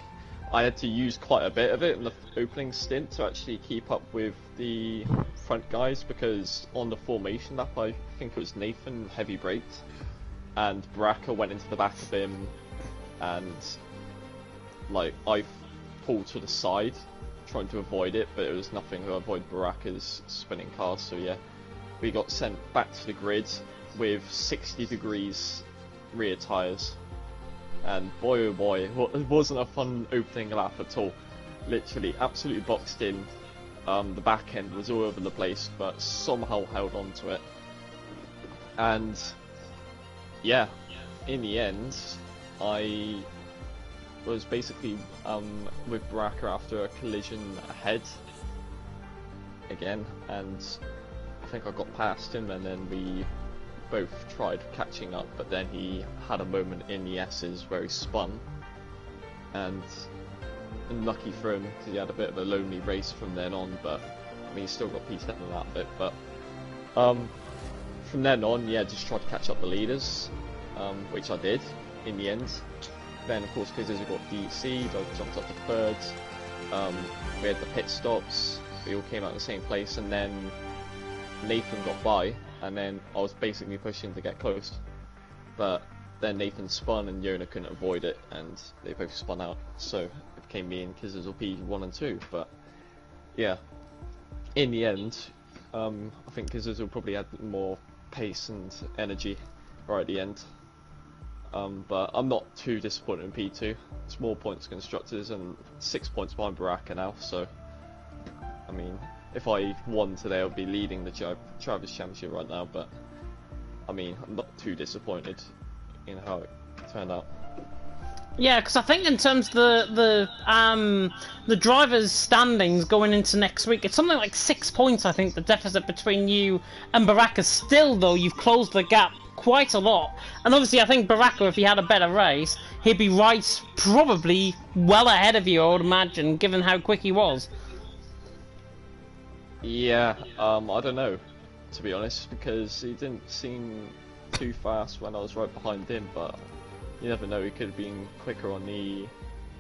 I had to use quite a bit of it in the opening stint to actually keep up with the front guys, because on the formation lap, I think it was Nathan heavy braked, and Baraka went into the back of him, and like I pulled to the side trying to avoid it, but it was nothing to avoid Baraka's spinning car. So yeah, we got sent back to the grid with 60 degrees rear tyres, and boy oh boy, it wasn't a fun opening lap at all. Literally absolutely boxed in. The back end was all over the place, but somehow held on to it. And yeah, in the end, I was basically with Baraka after a collision ahead again, and I think I got past him, and then we both tried catching up, but then he had a moment in the S's where he spun, and unlucky for him because he had a bit of a lonely race from then on, but I mean he still got P7 in that bit, but from then on, yeah, just tried to catch up the leaders, which I did in the end. Then, of course, because I got DC'd, I jumped up to third. We had the pit stops, we all came out in the same place, and then Nathan got by, and then I was basically pushing to get close. But then Nathan spun, and Yona couldn't avoid it, and they both spun out. So it became me and Kizzles P1 and 2. But yeah, in the end, I think Kizzles probably had more pace and energy right at the end, but I'm not too disappointed in P2. It's more points constructors and 6 points behind Baraka now, so I mean if I won today I would be leading the Drivers' Championship right now, but I mean I'm not too disappointed in how it turned out. Yeah, because I think in terms of the drivers' standings going into next week, it's something like 6 points. I think the deficit between you and Baraka. Still, though, you've closed the gap quite a lot. And obviously, I think Baraka, if he had a better race, he'd be right, probably well ahead of you, I would imagine, given how quick he was. Yeah, I don't know, to be honest, because he didn't seem too fast when I was right behind him, but you never know, he could have been quicker on the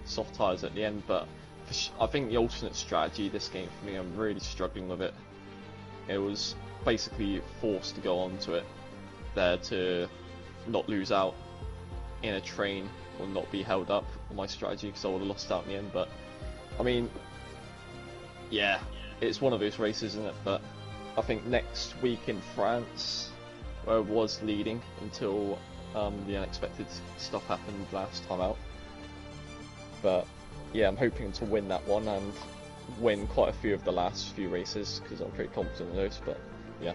soft tyres at the end. But I think the alternate strategy this game for me, I'm really struggling with it. It was basically forced to go onto it there to not lose out in a train or not be held up on my strategy, because I would have lost out in the end. But I mean, yeah, it's one of those races, isn't it? But I think next week in France, where I was leading until the unexpected stuff happened last time out. But yeah, I'm hoping to win that one and win quite a few of the last few races, because I'm pretty confident in those. But yeah.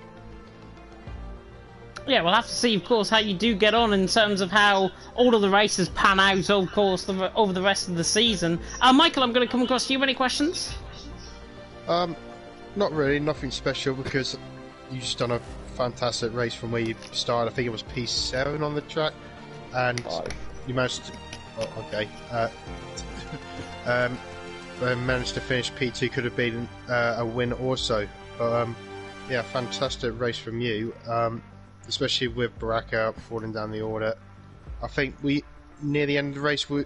Yeah, we'll have to see, of course, how you do get on in terms of how all of the races pan out, of course, over the rest of the season. Michael, I'm going to come across to you. Any questions? Not really, nothing special, because you just done a fantastic race from where you started. I think it was P7 on the track, and you managed to... Oh, okay. Managed to finish P2, could have been a win also. But, yeah, fantastic race from you. Especially with Baraka falling down the order. I think near the end of the race, were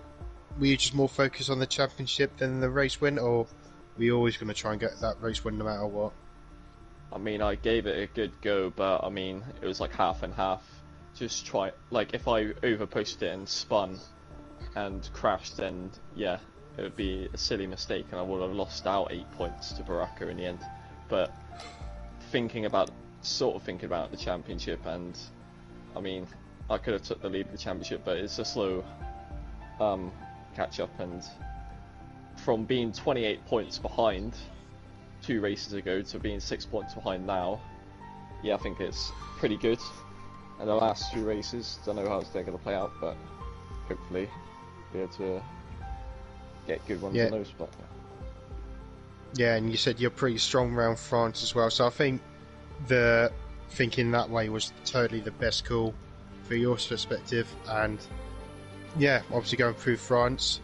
you just more focused on the championship than the race win, or were you always going to try and get that race win no matter what? I mean, I gave it a good go, but I mean, it was like half and half. Just try, like, if I over-pushed it and spun and crashed, then yeah, it would be a silly mistake and I would have lost out 8 points to Baraka in the end. But sort of thinking about the championship, and I mean, I could have took the lead of the championship, but it's a slow catch up, and from being 28 points behind 2 races ago to being 6 points behind now, yeah, I think it's pretty good. And the last 2 races, don't know how they're going to play out, but hopefully be able to get good ones on those. But yeah, and you said you're pretty strong around France as well, so I think the thinking that way was totally the best call for your perspective. And yeah, obviously going through France,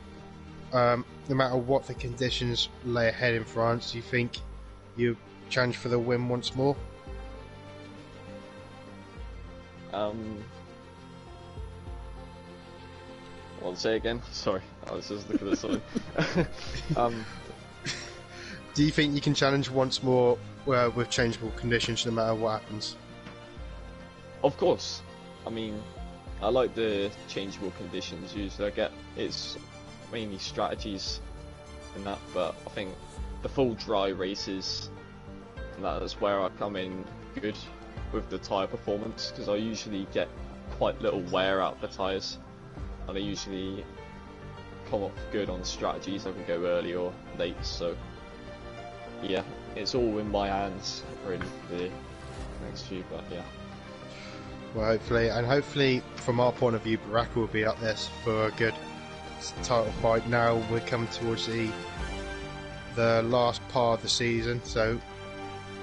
no matter what the conditions lay ahead in France, do you think you challenge for the win once more? I'll say again. Sorry, I was just looking at something. Do you think you can challenge once more with changeable conditions, no matter what happens? Of course. I mean, I like the changeable conditions. Usually, it's mainly strategies and that, but I think the full dry races, and that's where I come in good with the tyre performance, because I usually get quite little wear out the tyres, and I usually come up good on strategies. I can go early or late, so yeah, it's all in my hands really for the next few, but yeah. Well, hopefully from our point of view, Baraka will be up there for a good title fight. Now we're coming towards the last part of the season, so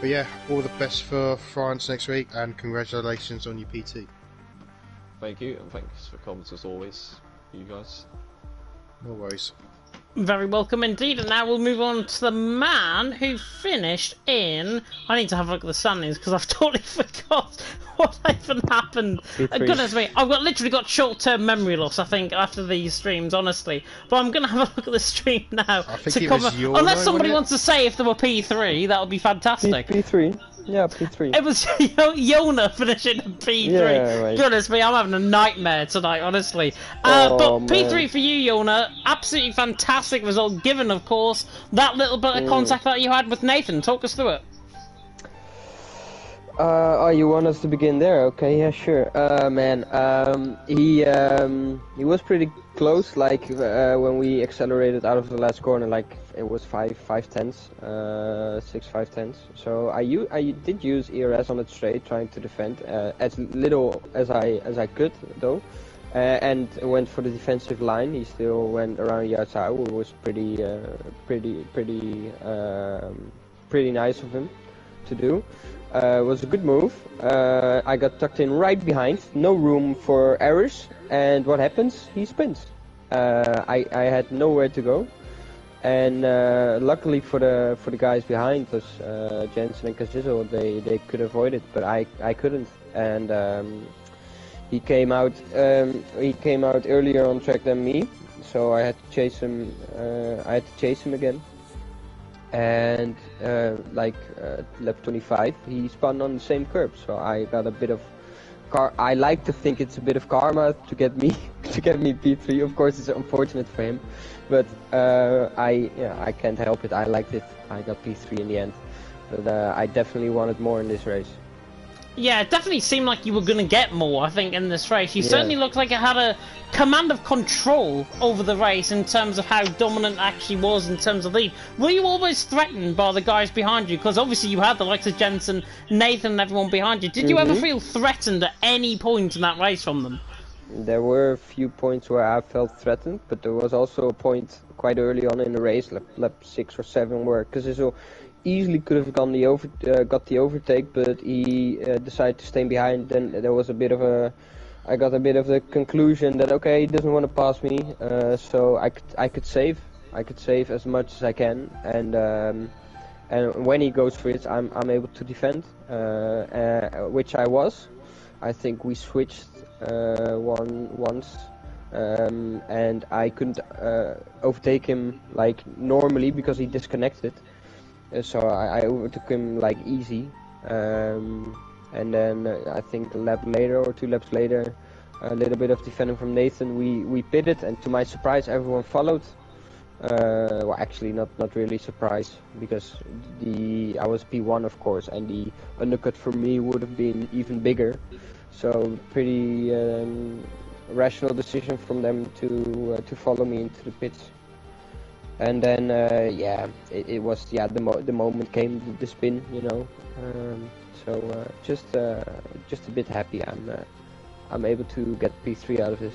but yeah, all the best for France next week, and congratulations on your PT. Thank you, and thanks for comments as always, you guys. No worries. Very welcome indeed, and now we'll move on to the man who finished in... I need to have a look at the standings because I've totally forgot what even happened. Goodness me, literally got short-term memory loss, I think, after these streams, honestly. But I'm going to have a look at the stream now. I think it was your unless somebody wants to say if they were P3, that would be fantastic. P3. Yeah, P3. It was Yona finishing in P3. Yeah, right. Goodness me, I'm having a nightmare tonight, honestly. But P3 for you, Yona. Absolutely fantastic result, given, of course, that little bit of contact that you had with Nathan. Talk us through it. Oh, you want us to begin there? Okay, yeah, sure. Man, he was pretty close. Like when we accelerated out of the last corner, like it was 6 5/10s. So I did use ERS on it straight, trying to defend as little as I could though, and went for the defensive line. He still went around the outside, which was pretty nice of him to do. It was a good move. I got tucked in right behind, no room for errors, and what happens? He spins. I had nowhere to go, and luckily for the guys behind us, Jensen and Kazizo, they could avoid it, but I couldn't. And he came out earlier on track than me, so I had to chase him. Again. And lap 25, he spun on the same curb, so I got a bit of I like to think it's a bit of karma to get me P3. Of course, it's unfortunate for him, but I can't help it. I liked it. I got P3 in the end, but I definitely wanted more in this race. Yeah, it definitely seemed like you were going to get more, I think, in this race. You Yeah. certainly looked like you had a command of control over the race in terms of how dominant it actually was in terms of lead. Were you always threatened by the guys behind you? Because obviously you had the likes of Jensen, Nathan, and everyone behind you. Did you ever feel threatened at any point in that race from them? There were a few points where I felt threatened, but there was also a point quite early on in the race, lap 6 or 7, where Casizo easily could have got the overtake, but he decided to stay behind. Then there was I got a bit of the conclusion that okay, he doesn't want to pass me, so I could save as much as I can, and when he goes for it, I'm able to defend, which I was. I think we switched once, and I couldn't overtake him like normally because he disconnected. So I overtook him like easy, and then I think a lap later or 2 laps later, a little bit of defending from Nathan, we pitted, and to my surprise everyone followed. Well, actually not really surprised, because I was P1 of course, and the undercut for me would have been even bigger. So pretty rational decision from them to follow me into the pits. And then yeah, it was the moment came, the spin, you know. So just a bit happy I'm able to get P3 out of this.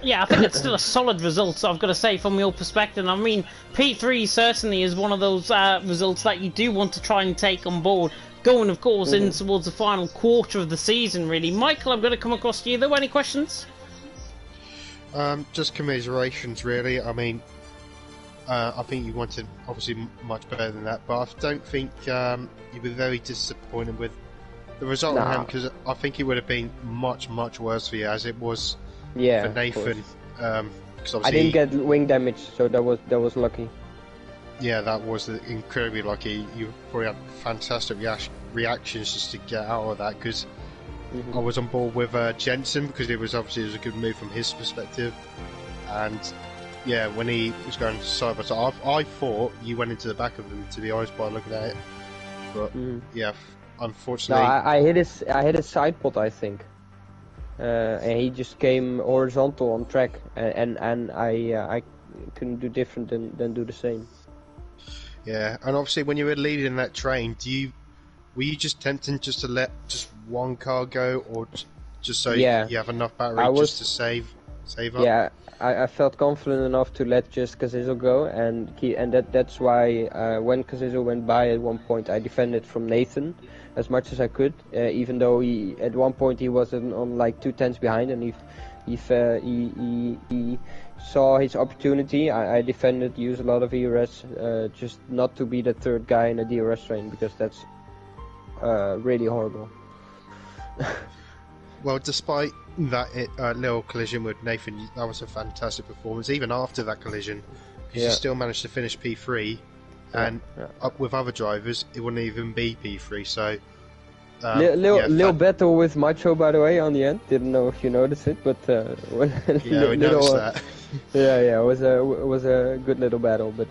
Yeah, I think it's still a solid result, I've got to say, from your perspective. I mean, P3 certainly is one of those results that you do want to try and take on board, going, of course, in towards the final quarter of the season, really. Michael, I'm going to come across to you, though. Any questions? Just commiserations, really. I mean, I think you wanted, obviously, much better than that, but I don't think you were very disappointed with the result on him, because I think it would have been much worse for you, as it was for Nathan. I didn't get wing damage, so that was lucky. Yeah, that was incredibly lucky. You probably had fantastic reactions just to get out of that, because I was on board with Jensen, because it was a good move from his perspective, and yeah, when he was going side by side, I thought you went into the back of him, to be honest, by looking at it. But yeah, unfortunately, no, I hit his side pot, I think, and he just came horizontal on track, and I couldn't do different than do the same. Yeah, and obviously when you were leading that train, were you just tempting just to let just one car go, or just so you have enough battery just to save up? Yeah, I felt confident enough to let just Casizo go, and that's why when Casizo went by at one point, I defended from Nathan as much as I could, even though at one point he was on like 2 tenths behind, and he saw his opportunity. I defended, used a lot of ERS, just not to be the third guy in a DRS train, because that's really horrible. Well, despite that little collision with Nathan, that was a fantastic performance. Even after that collision, you still managed to finish P3, and up with other drivers, it wouldn't even be P3. So, little battle with Macho, by the way, on the end. Didn't know if you noticed it, but we noticed that. Yeah, it was a good little battle, but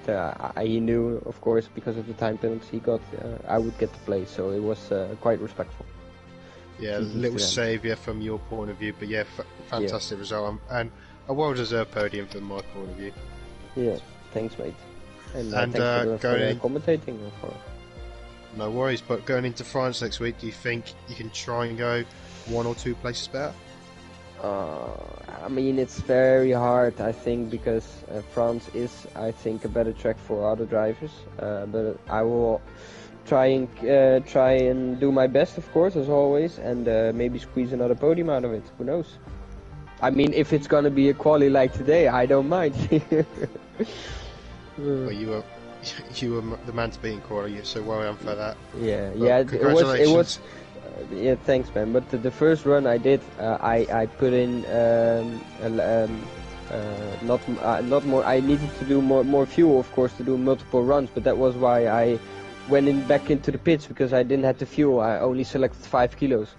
he knew, of course, because of the time penalty he got, I would get to play, so it was quite respectful. Yeah, little saviour from your point of view, but yeah, fantastic result, and a well-deserved podium from my point of view. Yeah, thanks, mate. And thanks for commentating. No worries, but going into France next week, do you think you can try and go 1 or 2 places better? I mean, it's very hard, I think, because France is, I think, a better track for other drivers, but I will try and do my best, of course, as always, and maybe squeeze another podium out of it. Who knows? I mean, if it's gonna be a quali like today, I don't mind. Well, you were the man to beat in quali, so well done for that. Yeah, well, yeah. Congratulations. It was. Yeah, thanks, man. But the first run I did, I put in not more. I needed to do more fuel, of course, to do multiple runs. But that was why I went back into the pits, because I didn't have the fuel. I only selected 5 kilos.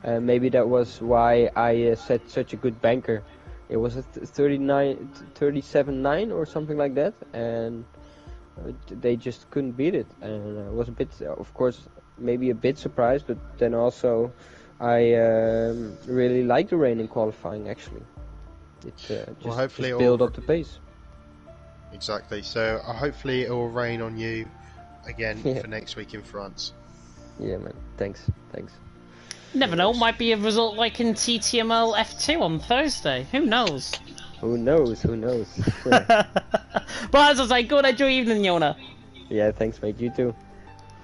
Maybe that was why I set such a good banker. It was a 37.9 or something like that, and they just couldn't beat it. And it was a bit, of course, maybe a bit surprised, but then also I really like the rain in qualifying. Actually, it hopefully just build up the pace. Exactly. So hopefully it will rain on you again Yeah. for next week in France. Yeah, man. Thanks. Never know, might be a result like in TTML F2 on Thursday. Who knows? Who knows? But as I say, good enjoy your evening, Yona. Yeah, thanks, mate. You too.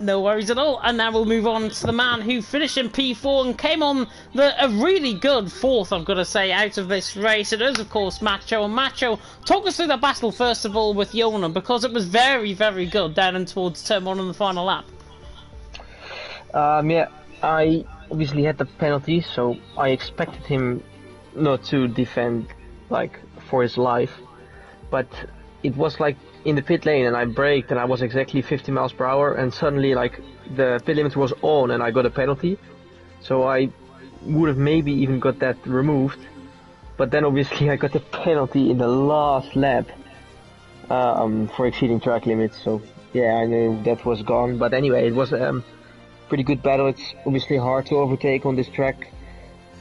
No worries at all. And now we'll move on to the man who finished in P4 and came on a really good fourth, I've got to say, out of this race. It is, of course, Macho. And Macho, talk us through the battle, first of all, with Yona, because it was very, very good down and towards turn 1 on the final lap. Yeah, I obviously had the penalty, so I expected him not to defend, like, for his life. But it was like in the pit lane and I braked and I was exactly 50 miles per hour and suddenly like the pit limit was on and I got a penalty. So I would have maybe even got that removed. But then obviously I got the penalty in the last lap for exceeding track limits. So yeah, I knew that was gone. But anyway, it was pretty good battle. It's obviously hard to overtake on this track.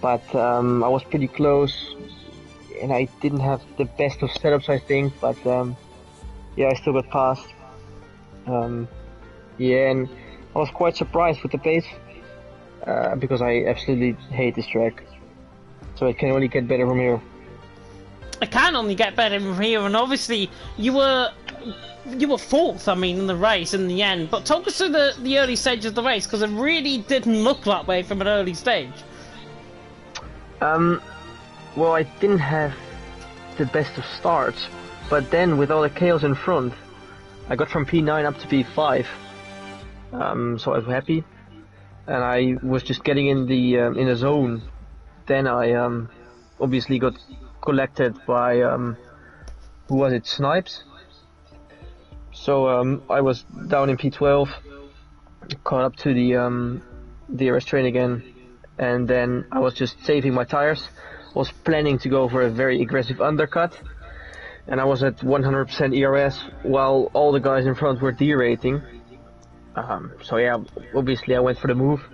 But I was pretty close and I didn't have the best of setups, I think. But yeah, I still got past. Yeah, and I was quite surprised with the pace because I absolutely hate this track. So it can only get better from here. It can only get better from here, and obviously you were fourth, I mean, in the race in the end. But talk us through the early stage of the race, because it really didn't look that way from an early stage. Well, I didn't have the best of starts, but then with all the chaos in front, I got from P9 up to P5. So I was happy, and I was just getting in the zone. Then I obviously got collected by who was it? Snipes. So I was down in P12, caught up to the DRS train again, and then I was just saving my tires. Was planning to go for a very aggressive undercut, and I was at 100% ERS while all the guys in front were derating. So yeah, obviously I went for the move,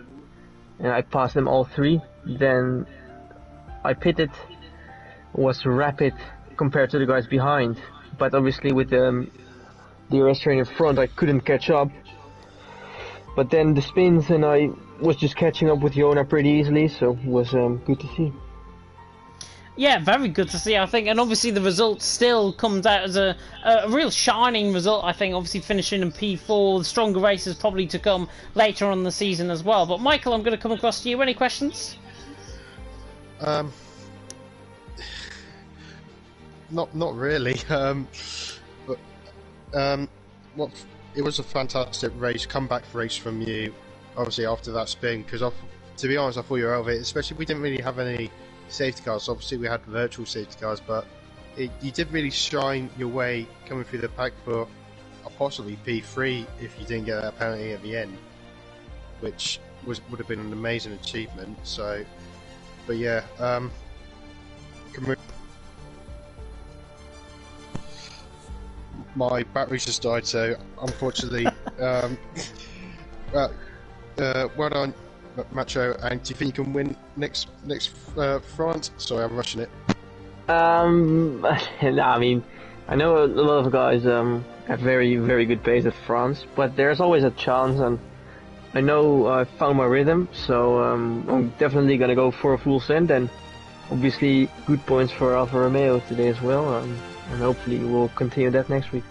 and I passed them all three. Then I pitted, was rapid compared to the guys behind, but obviously with the DRS train in front I couldn't catch up. But then the spins and I was just catching up with Yona pretty easily, so it was good to see. Yeah, very good to see, I think, and obviously the result still comes out as a real shining result, I think, obviously finishing in P4, the stronger races probably to come later on in the season as well. But Michael, I'm going to come across to you. Any questions? Not really. What it was a fantastic race, comeback race from you. Obviously after that spin, because to be honest, I thought you were out of it. Especially we didn't really have any safety cars. Obviously we had virtual safety cars, but you did really shine your way coming through the pack for possibly P3 if you didn't get that penalty at the end, which would have been an amazing achievement. So, but yeah, my batteries just died, so unfortunately, well done, Macho. And do you think you can win next France? Sorry, I'm rushing it. No, I mean, I know a lot of guys have very, very good pace at France, but there's always a chance, and I know I found my rhythm, so I'm definitely gonna go for a full send, and obviously good points for Alfa Romeo today as well, and hopefully we'll continue that next week.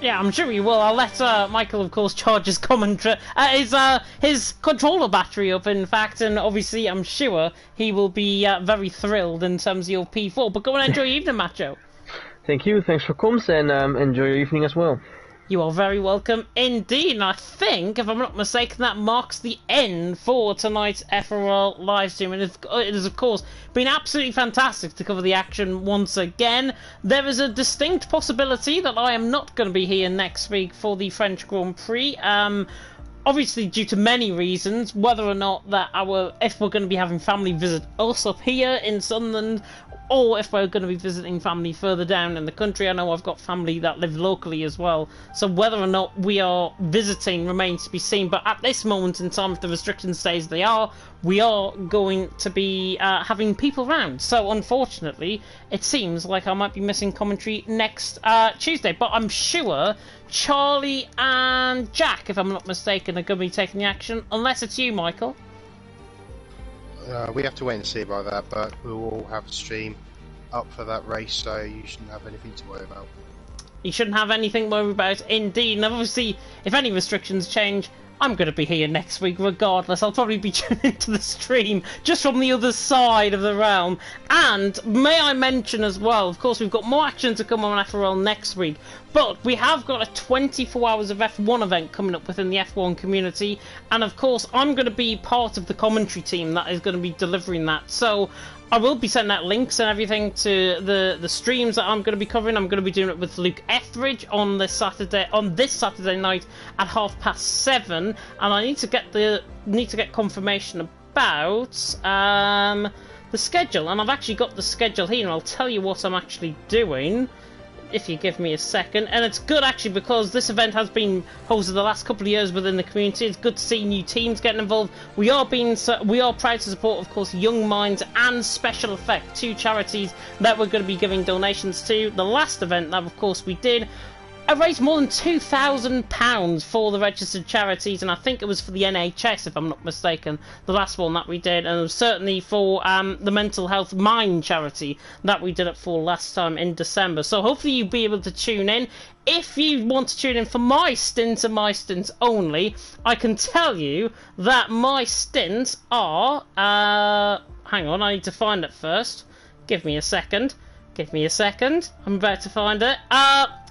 Yeah, I'm sure he will. I'll let Michael, of course, charge his his controller battery up, in fact, and obviously I'm sure he will be very thrilled in terms of your P4. But go and enjoy your evening, Macho. Thank you, thanks for comms, and enjoy your evening as well. You are very welcome indeed, and I think, if I'm not mistaken, that marks the end for tonight's FRL livestream. And it has, of course, been absolutely fantastic to cover the action once again. There is a distinct possibility that I am not going to be here next week for the French Grand Prix. obviously due to many reasons, whether or not that if we're going to be having family visit us up here in Sunderland, or if we're going to be visiting family further down in the country. I know I've got family that live locally as well, so whether or not we are visiting remains to be seen. But at this moment in time, if the restrictions stay as they are, we are going to be having people around. So unfortunately, it seems like I might be missing commentary next Tuesday, but I'm sure Charlie and Jack, if I'm not mistaken, are going to be taking the action, unless it's you, Michael. We have to wait and see about that, but we will have a stream up for that race, so you shouldn't have anything to worry about. You shouldn't have anything to worry about, indeed. And obviously, if any restrictions change, I'm going to be here next week regardless. I'll probably be tuning into the stream just from the other side of the realm. And may I mention as well, of course, we've got more action to come on FRL next week, but we have got a 24 hours of F1 event coming up within the F1 community. And of course, I'm going to be part of the commentary team that is going to be delivering that. So I will be sending out links and everything to the streams that I'm going to be covering. I'm going to be doing it with Luke Etheridge on this Saturday night at 7:30, and I need to get confirmation about the schedule. And I've actually got the schedule here, and I'll tell you what I'm actually doing, if you give me a second. And it's good actually, because this event has been hosted the last couple of years within the community. It's good to see new teams getting involved. We are proud to support, of course, Young Minds and Special Effect, two charities that we're going to be giving donations to. The last event that, of course, we did, I raised more than £2,000 for the registered charities, and I think it was for the NHS, if I'm not mistaken, the last one that we did, and it was certainly for the Mental Health Mind charity that we did it for last time in December. So hopefully you'll be able to tune in. If you want to tune in for my stints and my stints only, I can tell you that my stints are... hang on, I need to find it first. Give me a second. I'm about to find it.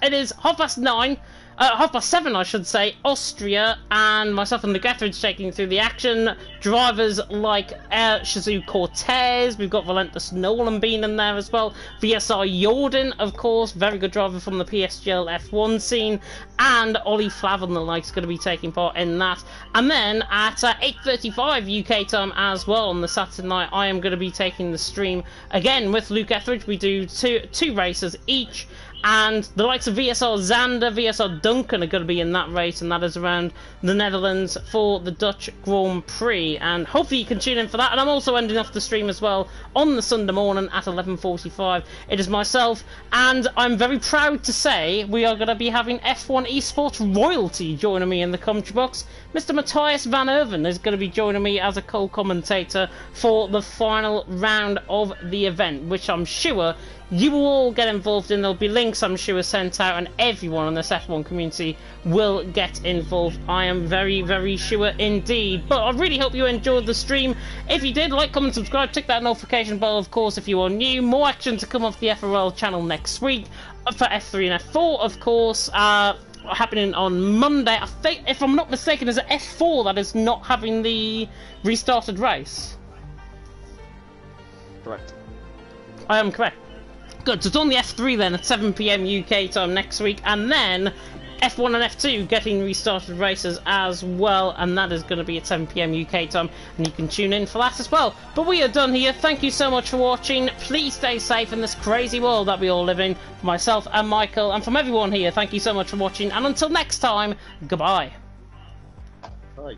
It is 9:30, 7:30 I should say, Austria, and myself and Luke Etheridge taking through the action. Drivers like Shazoo Cortez, we've got Valentus Nolan being in there as well. VSR Jordan, of course, very good driver from the PSGL F1 scene, and Ollie Flav and the like's going to be taking part in that. And then at 8:35 UK time as well on the Saturday night, I am going to be taking the stream again with Luke Etheridge. We do two races each, and the likes of VSR Zander, VSR Duncan are going to be in that race, and that is around the Netherlands for the Dutch Grand Prix, and hopefully you can tune in for that. And I'm also ending off the stream as well on the Sunday morning at 11:45. It is myself, and I'm very proud to say we are going to be having F1 esports royalty joining me in the commentary box. Mr. Matthias Van Erven is going to be joining me as a co-commentator for the final round of the event, which I'm sure you will all get involved in. There'll be links, I'm sure, sent out, and everyone in this F1 community will get involved. I am very, very sure indeed. But I really hope you enjoyed the stream. If you did, like, comment, subscribe, tick that notification bell, of course, if you are new. More action to come off the FRL channel next week for F3 and F4, of course. Happening on Monday. I think, if I'm not mistaken, is it F4 that is not having the restarted race? Correct. I am correct. Good, so it's on the F3 then at 7 PM UK time next week, and then F1 and F2 getting restarted races as well, and that is going to be at 7 PM UK time, and you can tune in for that as well. But we are done here. Thank you so much for watching. Please stay safe in this crazy world that we all live in. For myself and Michael, and from everyone here, thank you so much for watching, and until next time, goodbye. Right.